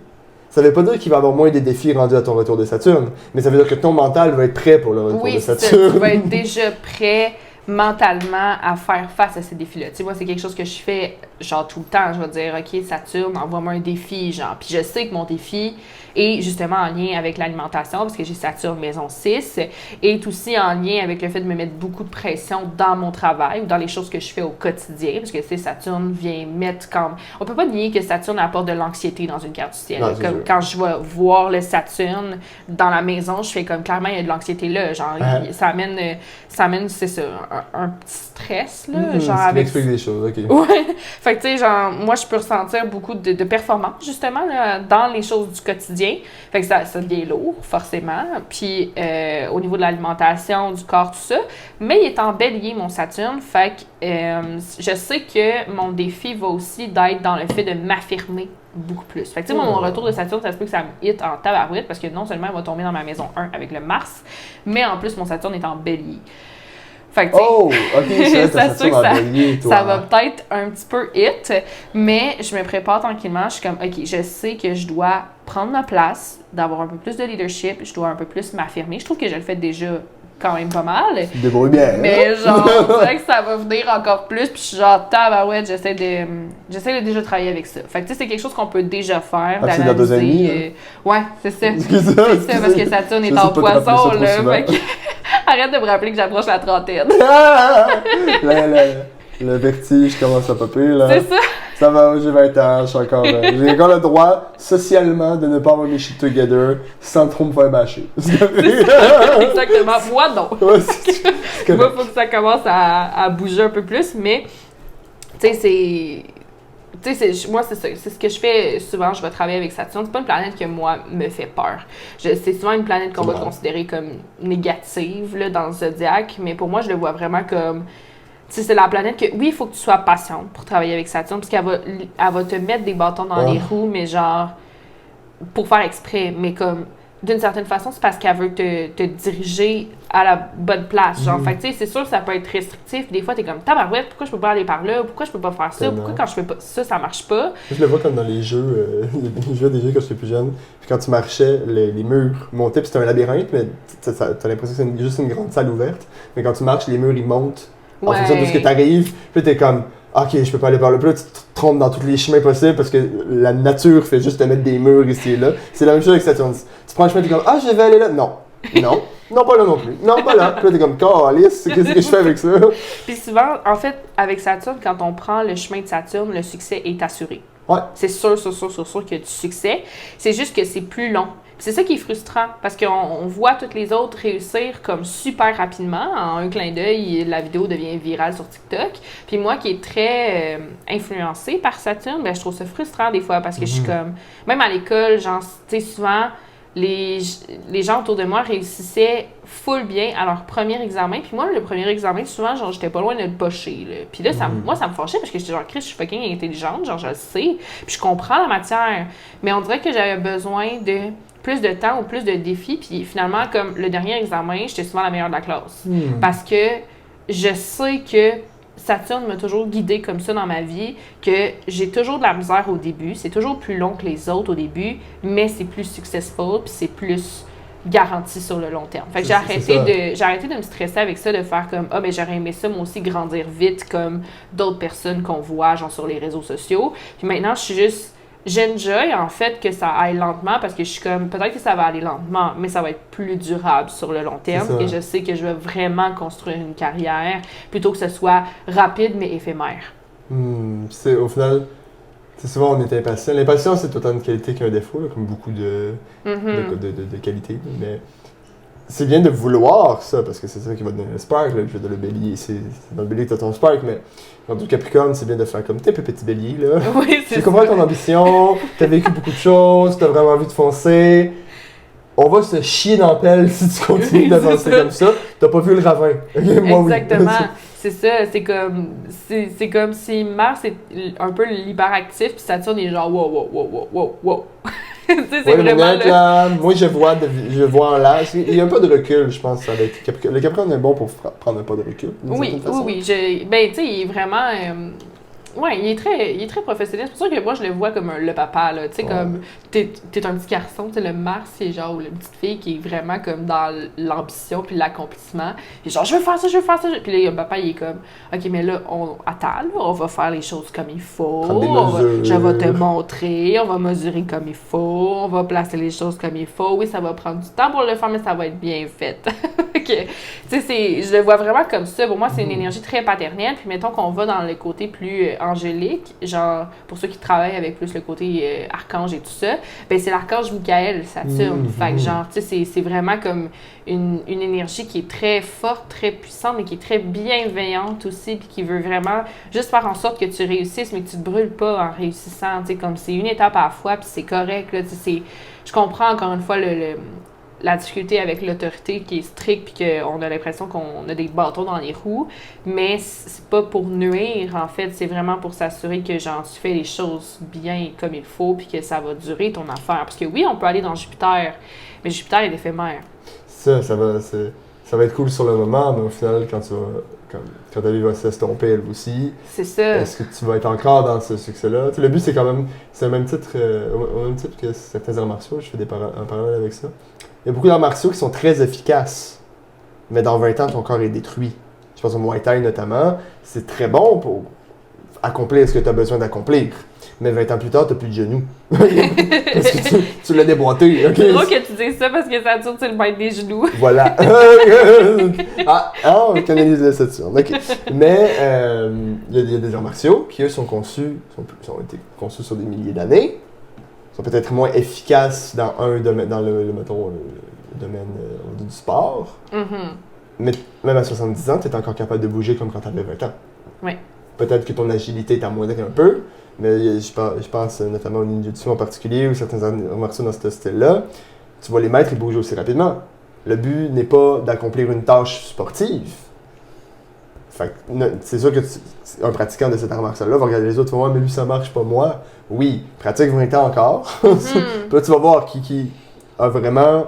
ça ne veut pas dire qu'il va y avoir moins des défis rendus à ton retour de Saturne, mais ça veut dire que ton mental va être prêt pour le retour de Saturne. Oui, tu vas être déjà prêt mentalement à faire face à ces défis-là. Tu sais, moi, c'est quelque chose que je fais genre tout le temps, je vais dire, OK, Saturne, envoie-moi un défi, genre. Puis je sais que mon défi est justement en lien avec l'alimentation, parce que j'ai Saturne maison 6, est aussi en lien avec le fait de me mettre beaucoup de pression dans mon travail ou dans les choses que je fais au quotidien, parce que, tu sais, Saturne vient mettre comme... On peut pas nier que Saturne apporte de l'anxiété dans une carte du ciel. Non, comme quand je vais voir le Saturne dans la maison, je fais comme, clairement, il y a de l'anxiété là, genre, ça amène, c'est ça, un petit stress, là, genre avec... Tu m'expliques des choses, OK. Ouais. Fait que, tu sais, genre, moi, je peux ressentir beaucoup de performance, justement, là, dans les choses du quotidien. Fait que ça devient lourd, forcément. Puis, au niveau de l'alimentation, du corps, tout ça. Mais il est en bélier, mon Saturne. Fait que je sais que mon défi va aussi d'être dans le fait de m'affirmer beaucoup plus. Fait que, tu sais, mon retour de Saturne, ça se peut que ça me hit en tabarouette parce que non seulement il va tomber dans ma maison 1 avec le Mars, mais en plus, mon Saturne est en bélier. Fait que, OK, ça va peut-être un petit peu hit, mais je me prépare tranquillement. Je suis comme, OK, je sais que je dois prendre ma place, d'avoir un peu plus de leadership, je dois un peu plus m'affirmer. Je trouve que je le fais déjà quand même pas mal. Tu te débrouilles bien. Mais genre, on dirait que ça va venir encore plus, puis je suis genre, tabarouette, j'essaie de déjà travailler avec ça. Fait que, tu sais, c'est quelque chose qu'on peut déjà faire, c'est dans 2 amis, ouais, c'est ça. C'est ça, parce que Saturne est en poisson, là. Fait que... Arrête de me rappeler que j'approche la trentaine. Le vertige commence à popper, là. C'est ça. Ça va, j'ai 20 ans, j'ai encore le droit, socialement, de ne pas avoir mes shit together sans trop me faire bâcher. Exactement. Moi, non. Ouais, Moi, il faut que ça commence à bouger un peu plus, mais, tu sais, moi, c'est ça. C'est ce que je fais souvent. Je vais travailler avec Saturne. C'est pas une planète que, moi, me fait peur. C'est souvent une planète qu'on va considérer comme négative là, dans le zodiaque, mais pour moi, je le vois vraiment comme... Tu sais, c'est la planète que, oui, il faut que tu sois patiente pour travailler avec Saturne, parce qu'elle va te mettre des bâtons dans les roues, mais genre, pour faire exprès, mais comme... D'une certaine façon, c'est parce qu'elle veut te diriger à la bonne place. Genre, fait que, tu sais, c'est sûr que ça peut être restrictif. Des fois, t'es comme, tabarouette, pourquoi je peux pas aller par là? Pourquoi je peux pas faire ça? Pourquoi quand je fais pas ça, ça marche pas? Je le vois comme dans les jeux, les jeux quand j'étais plus jeune. Puis quand tu marchais, les murs montaient, puis c'était un labyrinthe, mais t'as l'impression que c'est juste une grande salle ouverte. Mais quand tu marches, les murs, ils montent en fonction de ce que t'arrives. Puis t'es comme... OK, je peux pas aller par là. Puis là, tu te trompes dans tous les chemins possibles parce que la nature fait juste te mettre des murs ici et là. C'est la même chose avec Saturne. Tu prends un chemin, t'es comme, je vais aller là. Non. Non, pas là non plus. Non, pas là. Puis là, t'es comme, calice, qu'est-ce que je fais avec ça? Puis souvent, en fait, avec Saturne, quand on prend le chemin de Saturne, le succès est assuré. Ouais. C'est sûr qu'il y a du succès. C'est juste que c'est plus long. C'est ça qui est frustrant, parce qu'on voit toutes les autres réussir comme super rapidement. En un clin d'œil, la vidéo devient virale sur TikTok. Puis moi, qui est très influencée par Saturne, ben, je trouve ça frustrant des fois, parce que je suis comme... Même à l'école, genre, tu sais, souvent, les gens autour de moi réussissaient full bien à leur premier examen. Puis moi, le premier examen, souvent, genre, j'étais pas loin de le pocher, là. Puis là, moi, ça me fâchait, parce que j'étais genre, Chris, je suis fucking intelligente, genre, je le sais. Puis je comprends la matière. Mais on dirait que j'avais besoin de... plus de temps ou plus de défis. Puis finalement, comme le dernier examen, j'étais souvent la meilleure de la classe. Parce que je sais que Saturne m'a toujours guidée comme ça dans ma vie, que j'ai toujours de la misère au début. C'est toujours plus long que les autres au début, mais c'est plus successful, puis c'est plus garanti sur le long terme. Fait que j'ai arrêté de me stresser avec ça, de faire comme, ben j'aurais aimé ça, moi aussi, grandir vite comme d'autres personnes qu'on voit, genre sur les réseaux sociaux. Puis maintenant, je suis juste... J'enjoy en fait que ça aille lentement parce que je suis comme, peut-être que ça va aller lentement, mais ça va être plus durable sur le long terme et je sais que je vais vraiment construire une carrière plutôt que ce soit rapide mais éphémère. Au final, souvent on est impatient. L'impatience c'est autant une qualité qu'un défaut, là, comme beaucoup de qualités, mais c'est bien de vouloir ça parce que c'est ça qui va te donner le spark. Là, le bélier, c'est dans le bélier que tu as ton spark, mais dans le Capricorne, c'est bien de faire comme t'es un peu petit bélier. Là. Oui, c'est tu comprends ton ambition, tu as vécu beaucoup de choses, tu as vraiment envie de foncer. On va se chier dans la pelle si tu continues d'avancer comme ça. T'as pas vu le ravin. Okay? Moi, exactement. Oui. C'est ça. C'est comme si Mars est un peu l'hyperactif, puis Saturne est genre wow. C'est vraiment là, moi, je vois en l'âge. Il y a un peu de recul, je pense, avec Capricorne. Le Capricorne est bon pour prendre un pas de recul. Oui. Ben, tu sais, il est vraiment... Ouais, il est très professionnel. C'est pour ça que moi, je le vois comme le papa, là. Tu sais, comme, t'es un petit garçon, tu sais, le Mars, c'est genre la petite fille qui est vraiment comme dans l'ambition puis l'accomplissement. Puis genre, je veux faire ça, je veux faire ça. Puis là, le papa, il est comme, OK, mais là, attends, là, on va faire les choses comme il faut. Je vais te montrer, on va mesurer comme il faut, on va placer les choses comme il faut. Oui, ça va prendre du temps pour le faire, mais ça va être bien fait. Tu sais, je le vois vraiment comme ça. Pour moi, c'est une énergie très paternelle. Puis mettons qu'on va dans le côté plus angélique, genre, pour ceux qui travaillent avec plus le côté archange et tout ça, ben c'est l'archange Michael, Saturne. Fait que genre, tu sais, c'est vraiment comme une énergie qui est très forte, très puissante, mais qui est très bienveillante aussi, puis qui veut vraiment juste faire en sorte que tu réussisses, mais que tu te brûles pas en réussissant, tu sais, comme c'est une étape à la fois, puis c'est correct, là, tu sais, je comprends encore une fois la difficulté avec l'autorité qui est stricte puis qu'on a l'impression qu'on a des bâtons dans les roues, mais c'est pas pour nuire, en fait, c'est vraiment pour s'assurer que genre tu fais les choses bien comme il faut puis que ça va durer ton affaire. Parce que oui, on peut aller dans Jupiter, mais Jupiter est éphémère. Ça va être cool sur le moment, mais au final, quand ta vie va s'estomper elle aussi, c'est ça. Est-ce que tu vas être encore dans ce succès-là? T'sais, le but, c'est quand même, c'est le même titre, au même titre que certains arts martiaux, je fais un parallèle avec ça. Il y a beaucoup d'arts martiaux qui sont très efficaces, mais dans 20 ans, ton corps est détruit. Je pense au Muay Thai notamment, c'est très bon pour accomplir ce que tu as besoin d'accomplir. Mais 20 ans plus tard, tu n'as plus de genoux. Parce que tu l'as déboîté. Okay? C'est drôle que tu dises ça parce que Saturne, c'est le maître des genoux. Voilà. On canalise le Saturne. Okay. Mais il y a des arts martiaux qui, eux, ont été conçus sur des milliers d'années. Sont peut-être moins efficaces dans un domaine, le domaine du sport. Mais même à 70 ans, tu es encore capable de bouger comme quand tu avais 20 ans. Oui. Peut-être que ton agilité est amoindrie un peu, mais je pense notamment au ninjutsu en particulier ou certains arts martiaux dans ce style-là. Tu vois les maîtres, ils bougent aussi rapidement. Le but n'est pas d'accomplir une tâche sportive. Fait que, c'est sûr que un pratiquant de cet art martial-là va regarder les autres et va dire « mais lui, ça marche, pas moi. » Oui, pratique 20 ans encore. Puis là, tu vas voir qui a vraiment...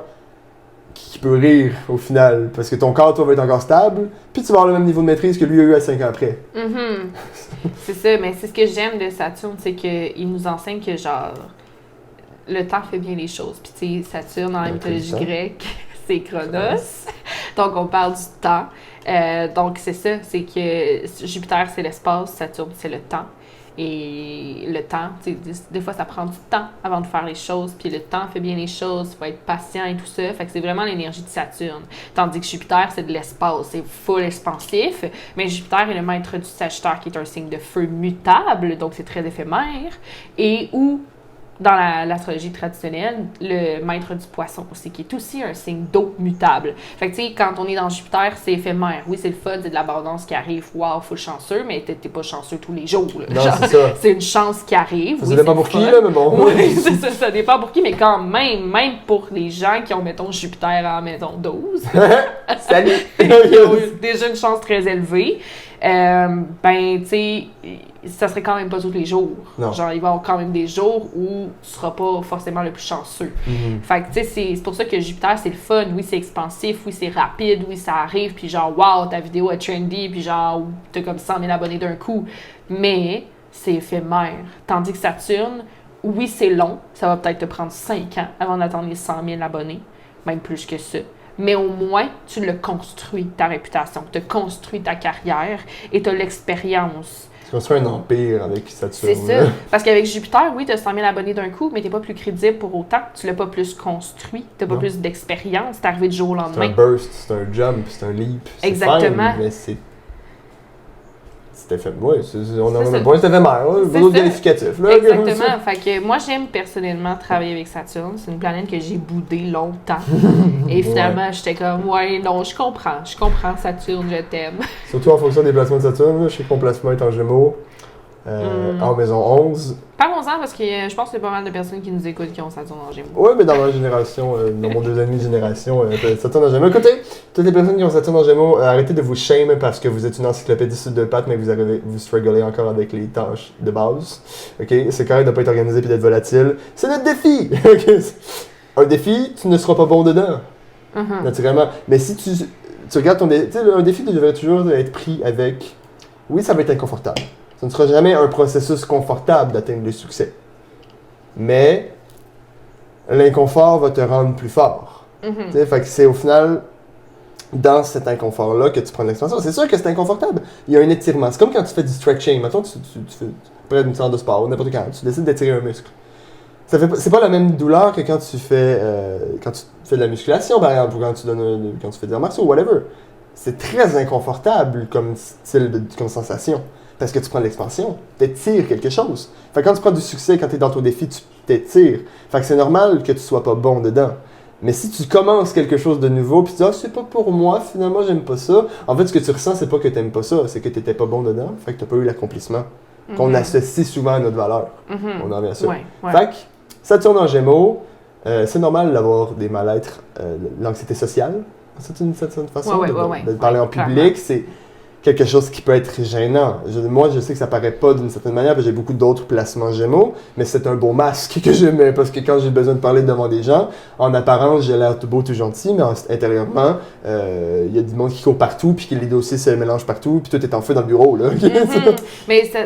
qui peut rire au final. Parce que ton corps, toi, va être encore stable, puis tu vas avoir le même niveau de maîtrise que lui a eu à 5 ans après. C'est ça, mais c'est ce que j'aime de Saturne, c'est qu'il nous enseigne que, genre, le temps fait bien les choses. Puis, tu sais, Saturne, dans la mythologie grecque, c'est Chronos. Donc, on parle du temps. Donc, c'est ça, c'est que Jupiter, c'est l'espace, Saturne, c'est le temps. Et le temps, tu sais, des fois, ça prend du temps avant de faire les choses, puis le temps fait bien les choses, il faut être patient et tout ça. Fait que c'est vraiment l'énergie de Saturne. Tandis que Jupiter, c'est de l'espace, c'est full expansif. Mais Jupiter est le maître du Sagittaire, qui est un signe de feu mutable, donc c'est très éphémère. Et où, dans l'astrologie traditionnelle, le maître du Poisson aussi, qui est aussi un signe d'eau mutable. Fait que tu sais, quand on est dans Jupiter, c'est éphémère. Oui, c'est le fun, c'est de l'abondance qui arrive, wow, full chanceux, mais t'es pas chanceux tous les jours. Là. Non, c'est ça. C'est une chance qui arrive. Ça dépend pour qui, là, mais bon. Oui, c'est ça, ça dépend pour qui, mais quand même pour les gens qui ont, mettons, Jupiter en, mettons, 12. Salut! Qui ont eu déjà une chance très élevée. Ben, tu sais, ça serait quand même pas tous les jours. Non. Genre, il va y avoir quand même des jours où tu seras pas forcément le plus chanceux. Fait que, tu sais, c'est pour ça que Jupiter, c'est le fun. Oui, c'est expansif, oui, c'est rapide, oui, ça arrive, puis genre, wow, ta vidéo est trendy, puis genre, t'as comme 100 000 abonnés d'un coup. Mais c'est éphémère. Tandis que Saturne, oui, c'est long. Ça va peut-être te prendre 5 ans avant d'atteindre les 100 000 abonnés, même plus que ça. Mais au moins, tu le construis, ta réputation, tu construis ta carrière et tu as l'expérience. Tu construis un empire avec Saturne. C'est ça. Parce qu'avec Jupiter, oui, tu as 100 000 abonnés d'un coup, mais tu n'es pas plus crédible pour autant. Tu l'as pas plus construit, tu n'as pas plus d'expérience, tu es arrivé du jour au lendemain. C'est un burst, c'est un jump, c'est un leap. Exactement. Fine, mais c'est éphémère. Oui, on a un point, c'est éphémère. Beaucoup de qualificatifs. Là, exactement. Fait que moi, j'aime personnellement travailler avec Saturne. C'est une planète que j'ai boudée longtemps. Et finalement, j'étais comme, ouais, non, je comprends Saturne, je t'aime. Surtout en fonction des placements de Saturne. Je sais que mon placement est en Gémeaux, en maison 11. Parlons-en parce que je pense qu'il y a pas mal de personnes qui nous écoutent qui ont Saturne en Gémeaux. Oui, mais dans ma génération, dans mon 2,5 génération, Saturne en Gémeaux. Écoutez, toutes les personnes qui ont Saturne en Gémeaux, arrêtez de vous shame parce que vous êtes une encyclopédie sur deux pattes, mais vous strugglez encore avec les tâches de base. Ok, c'est correct de ne pas être organisé et d'être volatile. C'est notre défi. Un défi, tu ne seras pas bon dedans. Naturellement. Mais si tu regardes ton défi, un défi devrait toujours être pris avec. Oui, ça va être inconfortable. Ce ne sera jamais un processus confortable d'atteindre le succès. Mais l'inconfort va te rendre plus fort. Fait que c'est au final, dans cet inconfort-là, que tu prends l'expansion. C'est sûr que c'est inconfortable. Il y a un étirement. C'est comme quand tu fais du stretching. Mettons, tu fais près d'une séance de sport, n'importe quand, tu décides d'étirer un muscle. C'est pas la même douleur que quand tu fais de la musculation, par exemple, ou quand tu fais des arts martiaux, whatever. C'est très inconfortable comme comme sensation. Parce que tu prends de l'expansion, tu étires quelque chose. Fait que quand tu prends du succès, quand tu es dans ton défi, tu t'étires. Fait que c'est normal que tu sois pas bon dedans. Mais si tu commences quelque chose de nouveau, puis tu dis « Ah, c'est pas pour moi, finalement, j'aime pas ça », en fait, ce que tu ressens, c'est pas que t'aimes pas ça, c'est que t'étais pas bon dedans, fait que t'as pas eu l'accomplissement qu'on associe souvent à notre valeur. On en revient à ça. Fait que Saturne en Gémeaux, c'est normal d'avoir des mal-être, l'anxiété sociale. C'est une certaine façon de parler en public. C'est quelque chose qui peut être gênant. Moi, je sais que ça paraît pas d'une certaine manière, parce que j'ai beaucoup d'autres placements Gémeaux, mais c'est un beau masque que je mets, parce que quand j'ai besoin de parler devant des gens, en apparence, j'ai l'air tout beau, tout gentil, mais intérieurement, il y a du monde qui court partout, puis que les dossiers se mélangent partout, puis tout est en feu dans le bureau, là. Mais ça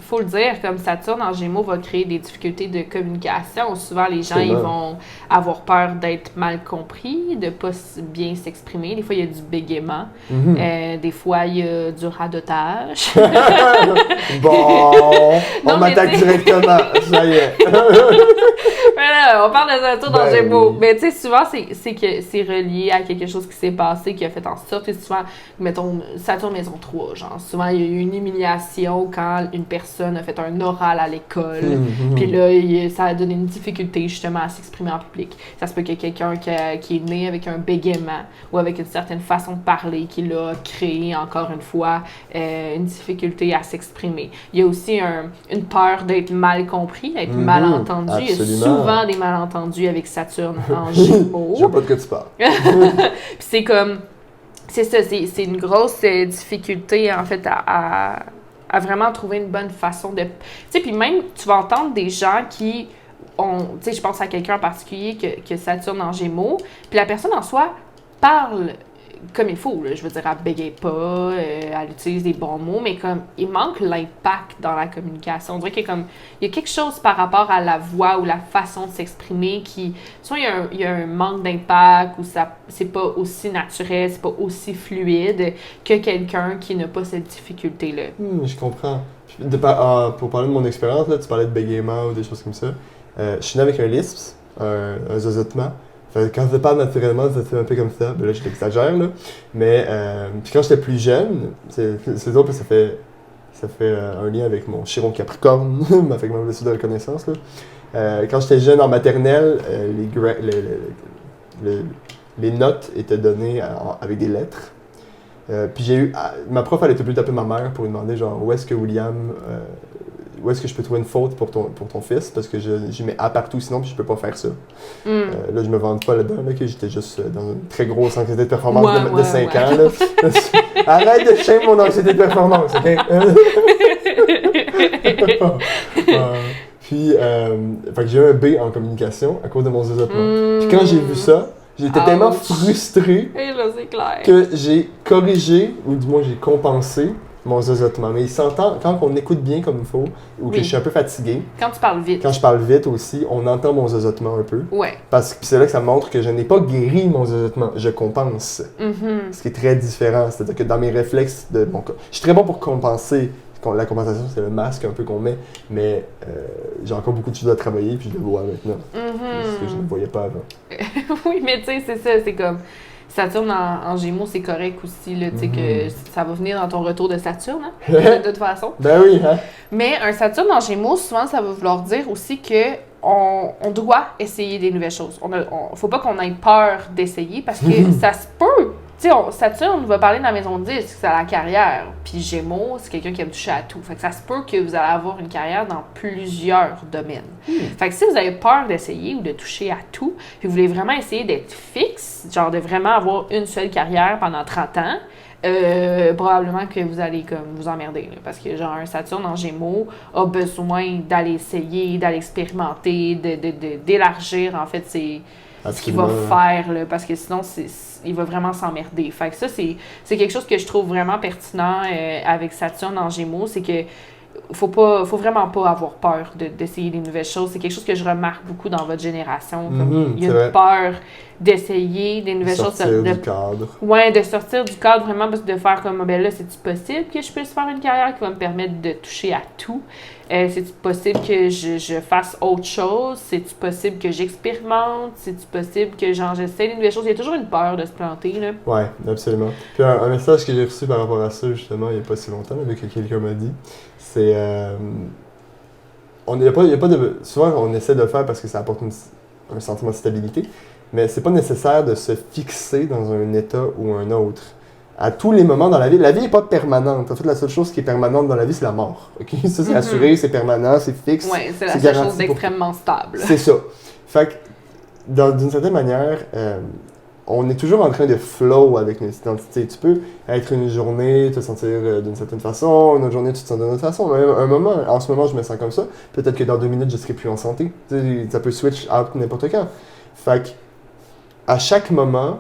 faut le dire, comme Saturne en Gémeaux va créer des difficultés de communication. Souvent, les gens, ils vont avoir peur d'être mal compris, de pas bien s'exprimer. Des fois, il y a du bégaiement. Des fois, il y a du radotage. Bon, on m'attaque directement, ça y est. Mais là, on parle de Saturne en Gémeaux. Oui. Mais tu sais, souvent, c'est que c'est relié à quelque chose qui s'est passé, qui a fait en sorte que souvent, mettons, Saturne maison 3, genre, souvent, il y a eu une humiliation quand une personne a fait un oral à l'école. Puis là, ça a donné une difficulté justement à s'exprimer en public. Ça se peut qu'il y ait quelqu'un qui est né avec un bégaiement ou avec une certaine façon de parler qui l'a créé, encore une fois, une difficulté à s'exprimer. Il y a aussi une peur d'être mal compris, d'être mal entendu. Absolument. Il y a souvent des malentendus avec Saturne en Gémeaux. Je sais pas de quoi tu parles. Puis c'est comme... C'est ça, c'est une grosse difficulté, en fait, à vraiment trouver une bonne façon de... Tu sais, puis même, tu vas entendre des gens qui ont... Tu sais, je pense à quelqu'un en particulier que Saturne en Gémeaux, puis la personne en soi parle comme il faut, là. Je veux dire, elle bégaye pas, elle utilise des bons mots, mais comme, il manque l'impact dans la communication. On dirait qu'il y a quelque chose par rapport à la voix ou la façon de s'exprimer qui... Soit il y a un manque d'impact ou c'est pas aussi naturel, c'est pas aussi fluide que quelqu'un qui n'a pas cette difficulté-là. Je comprends. Pour parler de mon expérience, là, tu parlais de bégaiement ou des choses comme ça. Je suis né avec un lisp, un zozotement. Quand je parle naturellement, ça fait un peu comme ça. Ben là, je l'exagère, là. Mais puis quand j'étais plus jeune, c'est drôle parce que ça fait un lien avec mon chiron Capricorne, avec ma blessure de reconnaissance, là. Quand j'étais jeune en maternelle, les notes étaient données avec des lettres. Puis ma prof, elle était plus taper ma mère pour lui demander genre où est-ce que je peux trouver une faute pour ton fils, parce que je mets A partout sinon, puis je peux pas faire ça. Là, je me vante pas là-dedans, là, que j'étais juste dans une très grosse anxiété de performance de 5 ans. Là. Arrête de shame mon anxiété de performance, OK? Puis, fait que j'ai eu un B en communication à cause de mon zozotement. Puis quand j'ai vu ça, j'étais tellement frustré que j'ai corrigé, ou du moins j'ai compensé mon zozotement. Mais il s'entend, quand on écoute bien comme il faut, ou que je suis un peu fatigué. Quand tu parles vite. Quand je parle vite aussi, on entend mon zozotement un peu. Ouais. Parce que c'est là que ça montre que je n'ai pas guéri mon zozotement, je compense. Ce qui est très différent. C'est-à-dire que dans mes réflexes de mon corps, je suis très bon pour compenser. La compensation, c'est le masque un peu qu'on met, mais j'ai encore beaucoup de choses à travailler, puis je le vois maintenant. Ce que je ne voyais pas avant. Oui, mais tu sais, c'est ça, c'est comme... Saturne en Gémeaux, c'est correct aussi, là, tu sais, que ça va venir dans ton retour de Saturne, hein, de toute façon. Ben oui, hein? Mais un Saturne en Gémeaux, souvent, ça va vouloir dire aussi que on doit essayer des nouvelles choses. Faut pas qu'on ait peur d'essayer, parce que ça se peut. Tu sais, Saturne va parler de la maison 10, c'est la carrière. Puis Gémeaux, c'est quelqu'un qui aime toucher à tout. Fait que ça se peut que vous allez avoir une carrière dans plusieurs domaines. Fait que si vous avez peur d'essayer ou de toucher à tout, puis vous voulez vraiment essayer d'être fixe, genre de vraiment avoir une seule carrière pendant 30 ans, probablement que vous allez comme vous emmerder. Là, parce que genre un Saturne en Gémeaux a besoin d'aller essayer, d'aller expérimenter, d'élargir en fait ce qu'il va faire, là, parce que sinon, il va vraiment s'emmerder. Fait que ça, c'est quelque chose que je trouve vraiment pertinent avec Saturne en Gémeaux, c'est que faut vraiment pas avoir peur d'essayer des nouvelles choses. C'est quelque chose que je remarque beaucoup dans votre génération. Il y a une peur d'essayer des nouvelles choses. Sortir du cadre. Ouais, de sortir du cadre vraiment, parce que de faire comme, ben là, c'est-tu possible que je puisse faire une carrière qui va me permettre de toucher à tout? C'est-tu possible que je fasse autre chose? C'est-tu possible que j'expérimente? C'est-tu possible que j'essaie des nouvelles choses? Il y a toujours une peur de se planter, là. Ouais, absolument. Puis un message que j'ai reçu par rapport à ça, justement, il n'y a pas si longtemps, mais que quelqu'un m'a dit, c'est... souvent, on essaie de le faire parce que ça apporte un sentiment de stabilité, mais c'est pas nécessaire de se fixer dans un état ou un autre. À tous les moments dans la vie n'est pas permanente. En fait, la seule chose qui est permanente dans la vie, c'est la mort. Okay? Ça, c'est assuré, c'est permanent, c'est fixe. Oui, c'est la seule chose d'extrêmement stable. C'est ça. Fait que, d'une certaine manière, on est toujours en train de flow avec notre identité. Tu peux être une journée, te sentir d'une certaine façon, une autre journée, tu te sens d'une autre façon. En ce moment, je me sens comme ça. Peut-être que dans 2 minutes, je serai plus en santé. Ça peut switch out n'importe quand. Fait que, à chaque moment,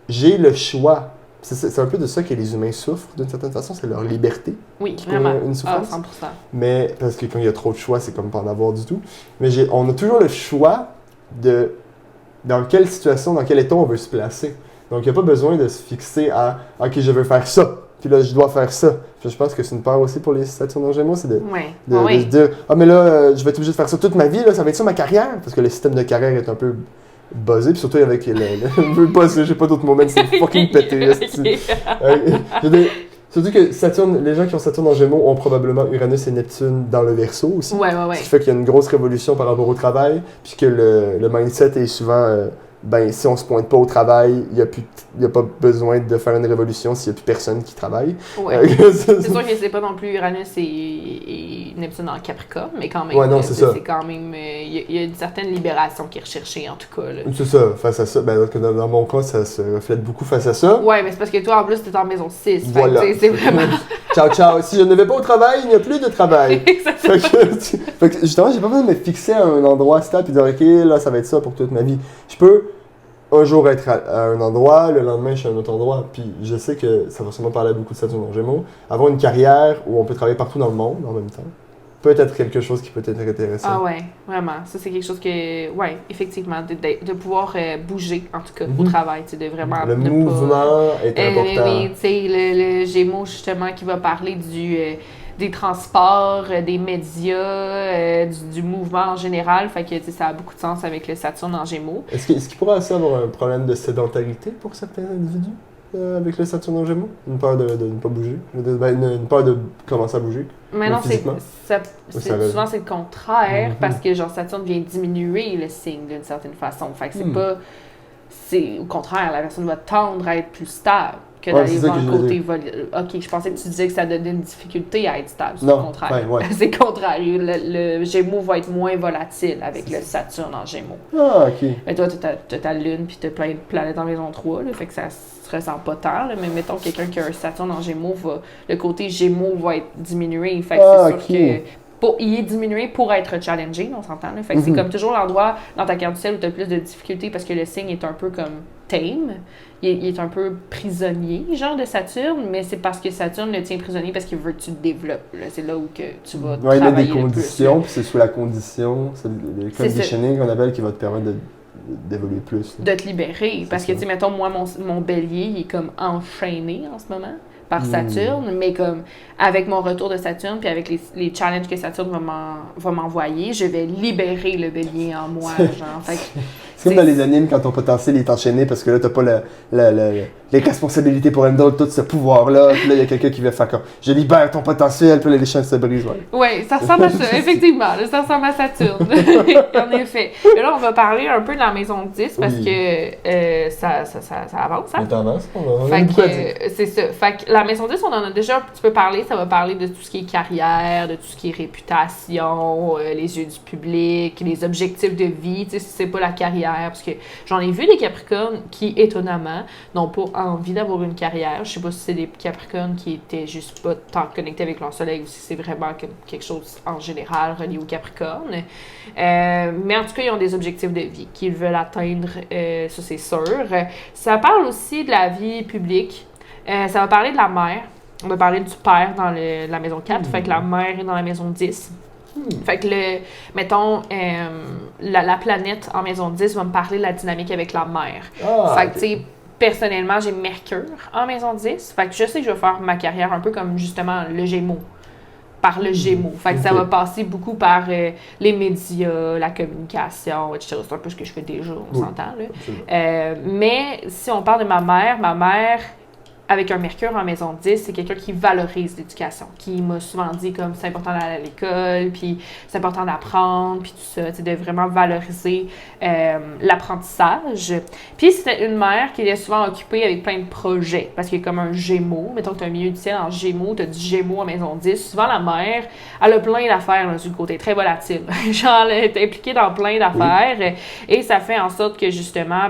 j'ai le choix. C'est un peu de ça que les humains souffrent, d'une certaine façon, c'est leur liberté. Oui, vraiment. Une souffrance. 100%. Mais, parce que quand il y a trop de choix, c'est comme pas en avoir du tout. Mais on a toujours le choix de dans quelle situation, dans quel état on veut se placer. Donc, il n'y a pas besoin de se fixer à « OK, je veux faire ça, puis là, je dois faire ça ». Je pense que c'est une peur aussi pour les Saturnes en Gémeaux, c'est de se dire « Ah, mais là, je vais être obligé de faire ça toute ma vie, là, ça va être ça ma carrière ». Parce que le système de carrière est un peu buzzé, puis surtout avec buzzé, j'ai pas d'autres mots, c'est fucking pété. Surtout que Saturne, les gens qui ont Saturne en Gémeaux ont probablement Uranus et Neptune dans le Verseau aussi. Ouais. Ce qui fait qu'il y a une grosse révolution par rapport au travail, puis que le mindset est souvent, si on se pointe pas au travail, il y a pas besoin de faire une révolution s'il y a plus personne qui travaille. Ouais. C'est sûr que c'est pas non plus Uranus et Neptune en Capricorne, mais quand même, c'est quand même, il y a une certaine libération qui est recherchée en tout cas. Là. C'est ça, face à ça. Dans mon cas, ça se reflète beaucoup face à ça. Ouais, mais c'est parce que toi, en plus, t'es en maison 6. Voilà. C'est vraiment... Ciao. Si je ne vais pas au travail, il n'y a plus de travail. fait que justement, j'ai pas besoin de me fixer à un endroit stable et dire, OK, là, ça va être ça pour toute ma vie. Je peux un jour être à un endroit, le lendemain, je suis à un autre endroit. Puis je sais que ça va sûrement parler à beaucoup de Saturne en Gémeaux. Avoir une carrière où on peut travailler partout dans le monde en même temps peut être quelque chose qui peut être intéressant. Ah ouais, vraiment. Ça, c'est quelque chose que, ouais, effectivement, de pouvoir bouger, en tout cas, au travail, tu sais, de vraiment... Le mouvement est important. Oui, tu sais, le Gémeaux, justement, qui va parler des transports, des médias, du mouvement en général. Fait que, tu sais, ça a beaucoup de sens avec le Saturne en Gémeaux. Est-ce qu'il pourrait aussi avoir un problème de sédentarité pour certains individus avec le Saturne en Gémeaux? Une peur de ne pas bouger? Une peur de commencer à bouger? Mais non, souvent c'est le contraire, parce que genre Saturne vient diminuer le signe d'une certaine façon. Fait que c'est pas... C'est au contraire, la personne va tendre à être plus stable que d'aller voir le côté OK, je pensais que tu disais que ça donnait une difficulté à être stable. C'est le contraire. C'est le contraire. Le Gémeaux va être moins volatile avec le Saturne en Gémeaux. Ah, OK. Et toi, tu as ta Lune puis tu as plein de planètes en maison 3, là, fait que ça se ressent pas tant. Là, mais mettons quelqu'un qui a un Saturne en Gémeaux, le côté Gémeaux va être diminué. Fait que c'est sûr que il est diminué pour être challenging, on s'entend. Là. Fait que c'est comme toujours l'endroit dans ta carte du ciel où tu as plus de difficultés parce que le signe est un peu comme tame. Il est un peu prisonnier, genre de Saturne, mais c'est parce que Saturne le tient prisonnier parce qu'il veut que tu te développes. Là. C'est là où que tu vas travailler. Il y a des conditions, puis c'est sous la condition, c'est le conditioning qu'on appelle qui va te permettre d'évoluer plus. Là. De te libérer. Parce que, tu sais, mettons, moi, mon bélier, il est comme enchaîné en ce moment par Saturne, mais comme avec mon retour de Saturne, puis avec les challenges que Saturne va m'envoyer, je vais libérer le bélier en moi, genre. Fait que, c'est comme dans les animes quand ton potentiel est enchaîné parce que là, t'as pas les responsabilités pour un autre, tout ce pouvoir-là. Puis là, il y a quelqu'un qui va faire comme je libère ton potentiel, puis là, les chaînes se brisent. Ouais, ça ressemble à ça, effectivement. Ça ressemble à Saturne. En effet. Mais là, on va parler un peu de la maison 10 parce que ça avance. Hein? Ça avance, on a beaucoup à dire. C'est ça. Fait que la maison 10, on en a déjà un petit peu parlé. Ça va parler de tout ce qui est carrière, de tout ce qui est réputation, les yeux du public, les objectifs de vie. Tu sais, si c'est pas la carrière. Parce que j'en ai vu des Capricornes qui, étonnamment, n'ont pas envie d'avoir une carrière. Je sais pas si c'est des Capricornes qui étaient juste pas tant connectés avec leur soleil ou si c'est vraiment quelque chose en général relié aux Capricornes. Mais en tout cas, ils ont des objectifs de vie qu'ils veulent atteindre, ça c'est sûr. Ça parle aussi de la vie publique. Ça va parler de la mère. On va parler du père dans la maison 4, fait que la mère est dans la maison 10. Fait que, mettons, la planète en maison 10 va me parler de la dynamique avec la mère. Fait que, tu sais, personnellement, j'ai Mercure en maison 10. Fait que je sais que je vais faire ma carrière un peu comme, justement, le Gémeaux. Par le Gémeaux. Fait que ça va passer beaucoup par les médias, la communication, etc. C'est un peu ce que je fais déjà, on s'entend, là. Mais si on parle de ma mère... avec un Mercure en maison 10, c'est quelqu'un qui valorise l'éducation, qui m'a souvent dit comme c'est important d'aller à l'école, puis c'est important d'apprendre, puis tout ça, de vraiment valoriser l'apprentissage. Puis c'était une mère qui était souvent occupée avec plein de projets, parce qu'il y a comme un Gémeaux, mettons que tu as un milieu du ciel en Gémeaux, tu as du Gémeaux en maison 10, souvent la mère, elle a plein d'affaires là, du côté, très volatile. Genre, elle est impliquée dans plein d'affaires, et ça fait en sorte que justement,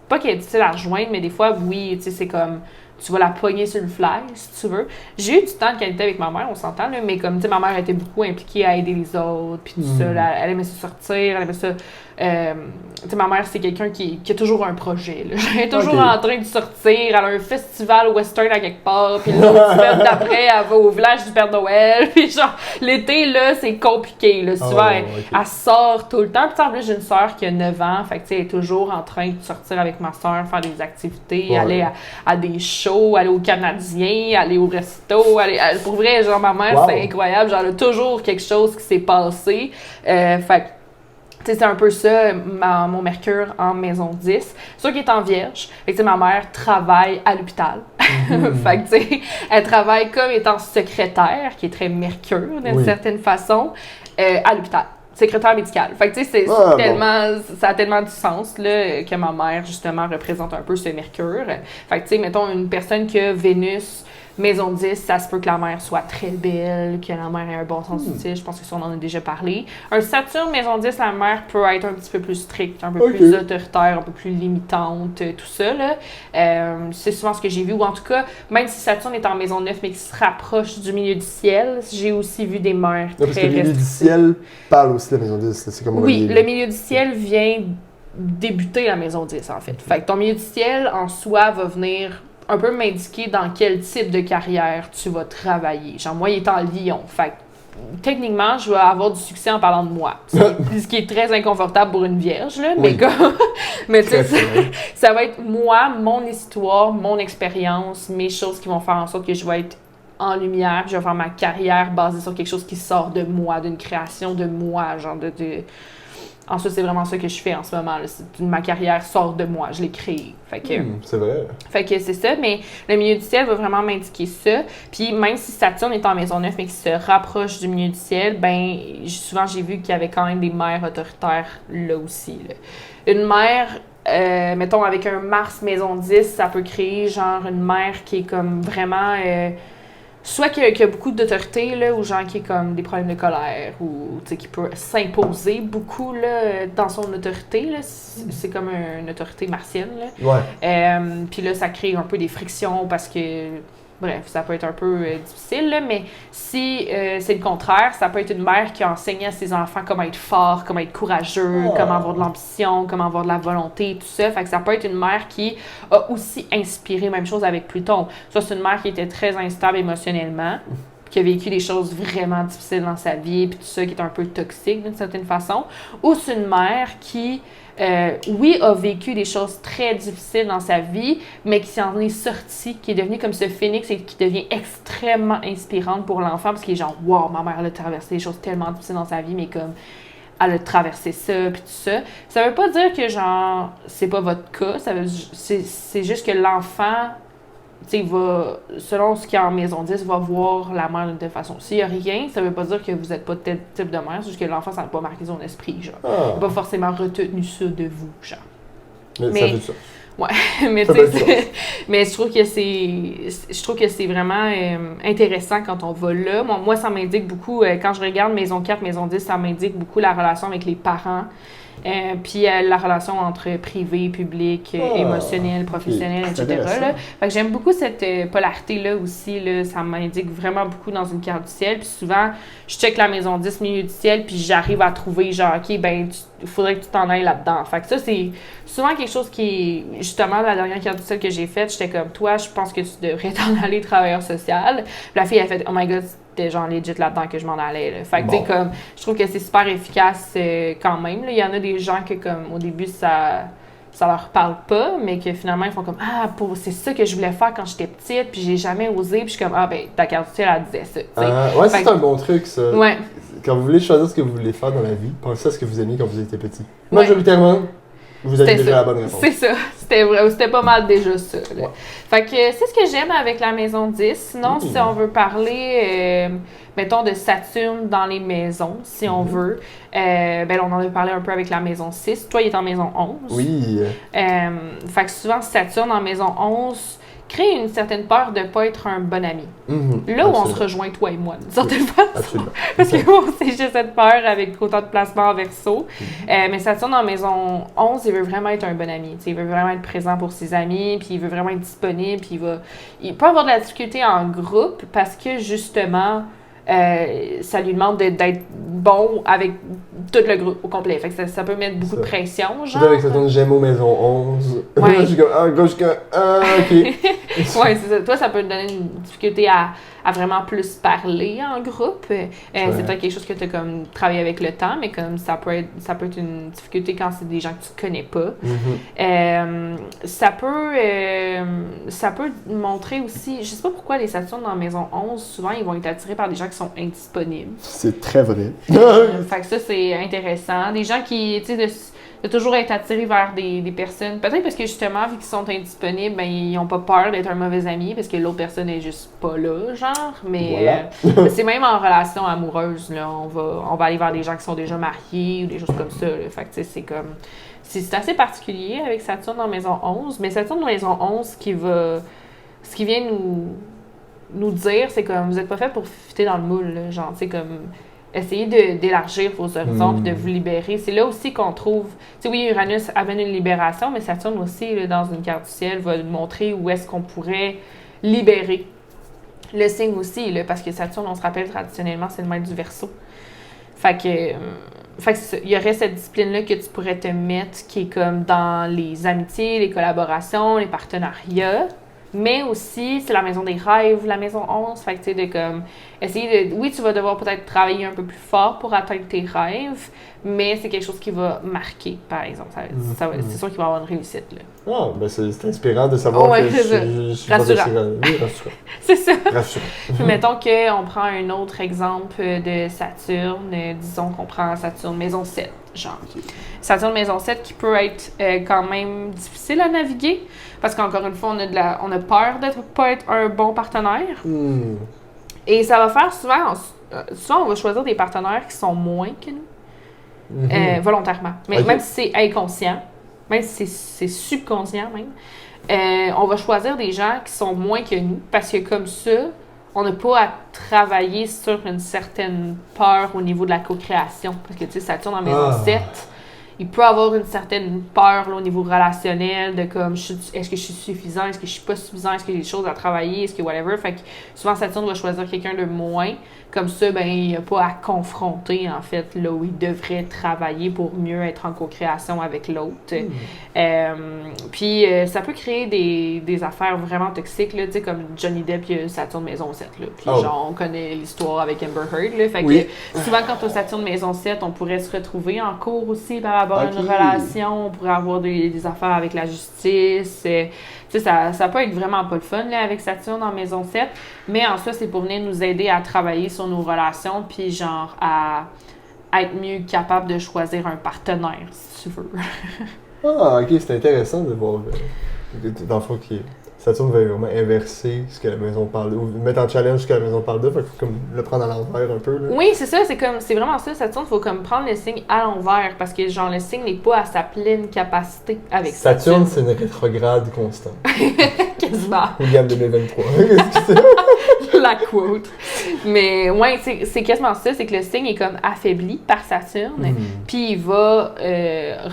pas qu'elle est difficile à rejoindre, mais des fois, oui, tu sais, c'est comme, tu vas la pogner sur le fly, si tu veux. J'ai eu du temps de qualité avec ma mère, on s'entend, là, mais comme, tu sais, ma mère était beaucoup impliquée à aider les autres, puis tout ça, là, elle aimait ça sortir, elle aimait ça... tu sais, ma mère, c'est quelqu'un qui a toujours un projet, là. Elle est toujours en train de sortir, elle a un festival western à quelque part, puis l'autre semaine d'après, elle va au village du Père Noël, puis genre, l'été, là, c'est compliqué, là. Souvent, elle sort tout le temps. Puis en plus, j'ai une sœur qui a 9 ans, fait que, tu sais, elle est toujours en train de sortir avec ma sœur, faire des activités, aller à des shows, aller au Canadien, aller au resto, pour vrai, genre, ma mère, c'est incroyable, genre, elle a toujours quelque chose qui s'est passé, fait que, tu sais, c'est un peu ça, mon Mercure en maison 10. C'est sûr qu'il est en Vierge. Fait que, tu sais, ma mère travaille à l'hôpital. Fait que, tu sais, elle travaille comme étant secrétaire, qui est très Mercure, d'une certaine façon, à l'hôpital. Secrétaire médical. Fait que, tu sais, ça a tellement du sens, là, que ma mère, justement, représente un peu ce Mercure. Fait que, tu sais, mettons, une personne qui a Vénus, maison 10, ça se peut que la mère soit très belle, que la mère ait un bon sens utile. Je pense que ça, on en a déjà parlé. Un Saturne, maison 10, la mère peut être un petit peu plus stricte, un peu plus autoritaire, un peu plus limitante, tout ça, là. C'est souvent ce que j'ai vu. Ou en tout cas, même si Saturne est en maison 9, mais qui se rapproche du milieu du ciel, j'ai aussi vu des mères très parce que le milieu du ciel parle aussi de la maison 10. C'est comme le milieu du ciel vient débuter la maison 10, en fait. Fait que ton milieu du ciel, en soi, va venir un peu m'indiquer dans quel type de carrière tu vas travailler. Genre, moi, il est en Lion. Fait que, techniquement, je vais avoir du succès en parlant de moi. Ce qui est très inconfortable pour une vierge, là. Mais comme... mais tu sais, ça va être moi, mon histoire, mon expérience, mes choses qui vont faire en sorte que je vais être en lumière, je vais faire ma carrière basée sur quelque chose qui sort de moi, d'une création de moi, genre de... Ensuite, c'est vraiment ça que je fais en ce moment. Là. Ma carrière sort de moi, je l'ai créée. Fait que, c'est vrai. Fait que c'est ça, mais le milieu du ciel va vraiment m'indiquer ça. Puis même si Saturne est en maison 9, mais qu'il se rapproche du milieu du ciel, ben souvent j'ai vu qu'il y avait quand même des mères autoritaires là aussi. Là. Une mère, mettons avec un Mars maison 10, ça peut créer genre une mère qui est comme vraiment... soit qu'il y a beaucoup d'autorité, là, ou genre qui a comme des problèmes de colère, ou qui peut s'imposer beaucoup là, dans son autorité. Là. C'est comme une autorité martienne. Là. Puis là, ça crée un peu des frictions parce que, bref, ça peut être un peu difficile. Là, mais si c'est le contraire, ça peut être une mère qui a enseigné à ses enfants comment être fort, comment être courageux, comment avoir de l'ambition, comment avoir de la volonté, tout ça. Fait que ça peut être une mère qui a aussi inspiré, même chose avec Pluton. Ça, c'est une mère qui était très instable émotionnellement, qui a vécu des choses vraiment difficiles dans sa vie, puis tout ça, qui est un peu toxique d'une certaine façon. Ou c'est une mère qui... oui, a vécu des choses très difficiles dans sa vie, mais qui s'en est sortie, qui est devenue comme ce phénix et qui devient extrêmement inspirante pour l'enfant, parce qu'il est genre, wow, ma mère elle a traversé des choses tellement difficiles dans sa vie, mais comme elle a traversé ça, puis tout ça. Ça veut pas dire que, genre, c'est pas votre cas, c'est juste que l'enfant, tu sais, va, selon ce qu'il y a en maison 10, va voir la mère d'une telle façon. S'il n'y a rien, ça veut pas dire que vous n'êtes pas tel type de mère, c'est juste que l'enfant, ça n'a pas marqué son esprit, genre. Il n'a pas forcément retenu ça de vous, genre. Mais ça fait ça. Ouais, mais tu sais, mais je trouve que c'est vraiment intéressant quand on va là. Moi, ça m'indique beaucoup, quand je regarde maison 4, maison 10, ça m'indique beaucoup la relation avec les parents. Puis la relation entre privé, public, émotionnel, professionnel, c'est etc. intéressant. Là. Fait que j'aime beaucoup cette polarité-là aussi. Là, ça m'indique vraiment beaucoup dans une carte du ciel. Puis souvent, je check la maison 10 milieu du ciel, puis j'arrive à trouver genre, OK, ben, il faudrait que tu t'en ailles là-dedans. Fait que ça, c'est souvent quelque chose qui est, justement, la dernière carte du ciel que j'ai faite, j'étais comme, toi, je pense que tu devrais t'en aller travailleur social. Puis la fille, elle a fait, oh my god, c'était genre legit là-dedans que je m'en allais. Là. Fait que, tu sais, comme, je trouve que c'est super efficace quand même. Là. Il y en a des gens que, comme, au début, ça leur parle pas, mais que finalement, ils font comme, c'est ça que je voulais faire quand j'étais petite, puis j'ai jamais osé, puis je suis comme, ben, ta carte du ciel, elle disait ça. Ouais, c'est un bon truc, ça. Ouais. Quand vous voulez choisir ce que vous voulez faire dans la vie, pensez à ce que vous aimiez quand vous étiez petit. Majoritairement, vous avez déjà la bonne réponse. C'est ça. C'était pas mal déjà ça. Là. Fait que c'est ce que j'aime avec la maison 10. Sinon, si on veut parler, mettons, de Saturne dans les maisons, si on veut, ben là, on en a parlé un peu avec la maison 6. Toi, il est en maison 11. Oui. Fait que souvent, Saturne en maison 11 crée une certaine peur de ne pas être un bon ami. Là où on se rejoint, toi et moi, d'une certaine façon. Absolument. Parce que moi aussi, j'ai cette peur avec autant de placements en verso. Mais Saturne en maison 11, il veut vraiment être un bon ami. T'sais, il veut vraiment être présent pour ses amis, puis il veut vraiment être disponible, puis il peut avoir de la difficulté en groupe parce que, justement, ça lui demande d'être bon avec tout le groupe au complet. Fait que ça peut mettre beaucoup de pression, genre. Avec Saturne Gémeaux maison 11. Ouais. Je suis comme, gauche, ok. Ouais, c'est ça. Toi, ça peut te donner une difficulté à vraiment plus parler en groupe. C'est peut-être quelque chose que tu as comme travaillé avec le temps, mais comme ça peut être une difficulté quand c'est des gens que tu connais pas. Ça peut montrer aussi, je sais pas pourquoi les Saturnes dans maison 11, souvent ils vont être attirés par des gens qui sont indisponibles. C'est très vrai. Fait que ça, c'est intéressant. Des gens qui, tu sais, de toujours être attirés vers des personnes. Peut-être parce que justement, vu qu'ils sont indisponibles, ben, ils n'ont pas peur d'être un mauvais ami parce que l'autre personne est juste pas là, genre. Mais c'est même en relation amoureuse, là. On va aller vers des gens qui sont déjà mariés ou des choses comme ça. Là. Fait que, tu sais, c'est comme. C'est assez particulier avec Saturne dans maison 11. Mais Saturne dans maison 11, ce qui vient nous dire, c'est comme vous êtes pas fait pour fitter dans le moule, là. Genre, tu sais, comme. Essayez d'élargir vos horizons et de vous libérer. C'est là aussi qu'on trouve... Tu sais, oui, Uranus amène une libération, mais Saturne aussi, là, dans une carte du ciel, va nous montrer où est-ce qu'on pourrait libérer le signe aussi, là, parce que Saturne, on se rappelle traditionnellement, c'est le maître du Verseau. Fait que c'est ça. Il y aurait cette discipline-là que tu pourrais te mettre, qui est comme dans les amitiés, les collaborations, les partenariats. Mais aussi, c'est la maison des rêves, la maison 11. Fait que, tu sais, de comme, essayer de... Oui, tu vas devoir peut-être travailler un peu plus fort pour atteindre tes rêves, mais c'est quelque chose qui va marquer, par exemple. C'est sûr qu'il va y avoir une réussite, là. Ah, ben c'est inspirant de savoir que je suis rassurant. Oui, rassurant. C'est ça. Rassurant. Puis mettons qu'on prend un autre exemple de Saturne. Disons qu'on prend Saturne maison 7, genre. Saturne maison 7 qui peut être quand même difficile à naviguer. Parce qu'encore une fois, on a peur de ne pas être un bon partenaire. Et ça va faire souvent, on va choisir des partenaires qui sont moins que nous, volontairement. Mais même si c'est inconscient, même si c'est subconscient même, on va choisir des gens qui sont moins que nous. Parce que comme ça, on n'a pas à travailler sur une certaine peur au niveau de la co-création. Parce que, tu sais, Saturne en maison 7... Il peut avoir une certaine peur là, au niveau relationnel de comme est-ce que je suis suffisant, est-ce que je suis pas suffisant, est-ce qu'il y a des choses à travailler, est-ce que whatever. Fait que souvent Saturne va choisir quelqu'un de moins. Comme ça, ben il n'y a pas à confronter en fait là où il devrait travailler pour mieux être en co-création avec l'autre. Puis ça peut créer des affaires vraiment toxiques là, tu sais comme Johnny Depp et Saturne maison 7 là. Puis genre on connaît l'histoire avec Amber Heard là. Fait que souvent quand on Saturne maison 7, on pourrait se retrouver en cours aussi par rapport à une relation, on pourrait avoir des affaires avec la justice. Tu sais, ça peut être vraiment pas le fun là, avec Saturne en maison 7, mais en soi, c'est pour venir nous aider à travailler sur nos relations, puis genre à être mieux capable de choisir un partenaire, si tu veux. Ok, c'est intéressant de voir, dans le fond, Saturne va vraiment inverser ce que la maison parle, ou mettre en challenge ce que la maison parle de, fait qu'il faut comme le prendre à l'envers un peu. Là. Oui, c'est ça, c'est vraiment ça, Saturne, il faut comme prendre le signe à l'envers, parce que genre le signe n'est pas à sa pleine capacité avec Saturne. C'est une rétrograde constante. Quasiment. William 2023. Qu'est-ce que c'est? La quote. Mais ouais, c'est quasiment ça, c'est que le signe est comme affaibli par Saturne, puis il va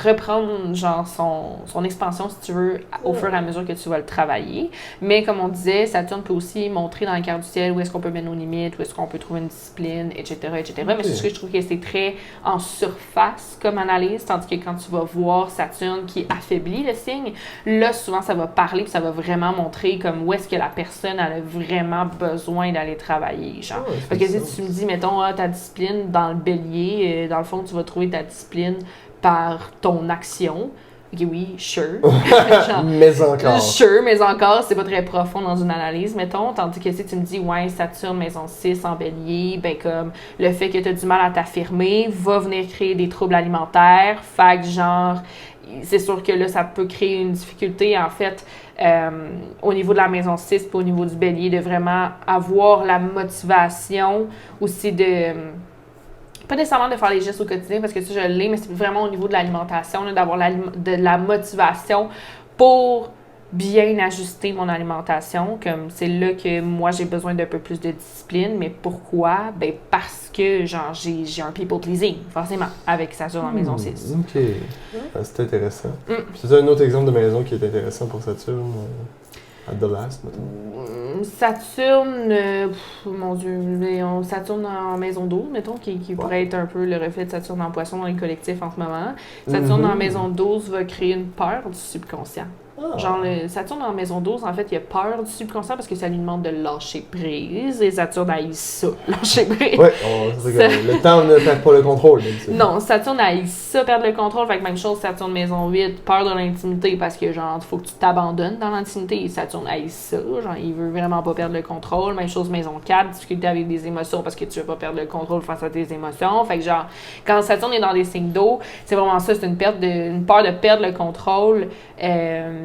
reprendre genre son expansion, si tu veux, au fur et à mesure que tu vas le travailler. Mais comme on disait, Saturne peut aussi montrer dans le cœur du ciel où est-ce qu'on peut mettre nos limites, où est-ce qu'on peut trouver une discipline, etc., etc. Okay. Mais c'est ce que je trouve que c'est très en surface comme analyse, tandis que quand tu vas voir Saturne qui affaiblit le signe, là, souvent, ça va parler, puis ça va vraiment montrer comme où est-ce que la personne elle a vraiment besoin d'aller travailler, genre. Parce que si tu me dis, mettons, ta discipline dans le bélier, dans le fond, tu vas trouver ta discipline par ton action. Ok, oui, sure. Genre, mais encore. Sure, mais encore, c'est pas très profond dans une analyse, mettons. Tandis que si tu me dis, ouais, Saturne, maison 6 en bélier, ben comme le fait que tu as du mal à t'affirmer va venir créer des troubles alimentaires. Fait que genre, c'est sûr que là, ça peut créer une difficulté, en fait, au niveau de la maison 6 puis au niveau du bélier, de vraiment avoir la motivation aussi de... Pas nécessairement de faire les gestes au quotidien, parce que ça, je l'ai, mais c'est vraiment au niveau de l'alimentation, là, d'avoir de la motivation pour bien ajuster mon alimentation. Comme c'est là que moi, j'ai besoin d'un peu plus de discipline. Mais pourquoi? Ben parce que, genre, j'ai un people pleasing, forcément, avec Saturne en maison 6. OK. C'est intéressant. C'est un autre exemple de maison qui est intéressant pour Saturne? À The Last, mettons. Saturne, mon Dieu, Saturne en maison 12, mettons, qui pourrait être un peu le reflet de Saturne en poisson dans les collectifs en ce moment. Saturne en maison 12 va créer une peur du subconscient. Genre, Saturne en maison 12, en fait, il a peur du subconscient parce que ça lui demande de lâcher prise. Et Saturne haït ça, lâcher prise. Ouais, le temps ne perd pas le contrôle. Non, Saturne haït ça, perdre le contrôle. Fait que même chose, Saturne maison 8, peur de l'intimité parce que, genre, il faut que tu t'abandonnes dans l'intimité. Et Saturne haït ça, genre, il veut vraiment pas perdre le contrôle. Même chose, maison 4, difficulté avec des émotions parce que tu veux pas perdre le contrôle face à tes émotions. Fait que, genre, quand Saturne est dans des signes d'eau, c'est vraiment ça, c'est une peur de perdre le contrôle.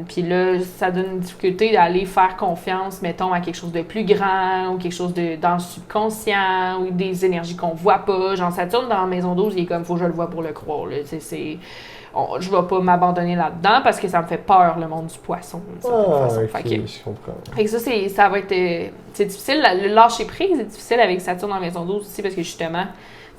Puis là, ça donne une difficulté d'aller faire confiance, mettons, à quelque chose de plus grand ou quelque chose dans le subconscient ou des énergies qu'on voit pas. Genre, Saturne dans la maison 12, il est comme, faut que je le vois pour le croire. Là. Je vais pas m'abandonner là-dedans parce que ça me fait peur, le monde du poisson, d'une certaine façon. Okay, je comprends. Fait que ça va être... c'est difficile, le lâcher prise est difficile avec Saturne en maison 12 aussi parce que justement,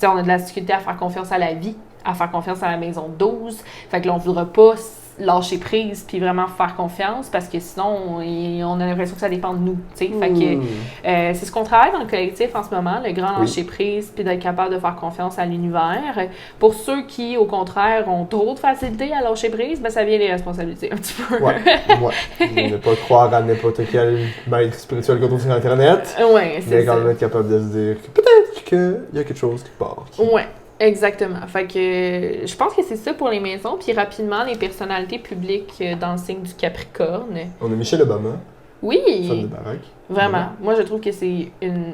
on a de la difficulté à faire confiance à la vie, à faire confiance à la maison 12. Fait que là, on voudra pas lâcher prise puis vraiment faire confiance parce que sinon, on a l'impression que ça dépend de nous, tu sais. Fait que c'est ce qu'on travaille dans le collectif en ce moment, le grand lâcher prise puis d'être capable de faire confiance à l'univers. Pour ceux qui, au contraire, ont trop de facilité à lâcher prise, ben ça vient les responsabilités un petit peu. Ne pas croire à n'importe quel maître spirituel qu'on trouve sur Internet. Ouais, c'est mais quand même être capable de se dire que peut-être qu'il y a quelque chose qui part. Ouais. Exactement. Fait que je pense que c'est ça pour les maisons. Puis rapidement, les personnalités publiques dans le signe du Capricorne. On a Michelle Obama. Oui! Femme de Barack. Vraiment. Ouais. Moi, je trouve que c'est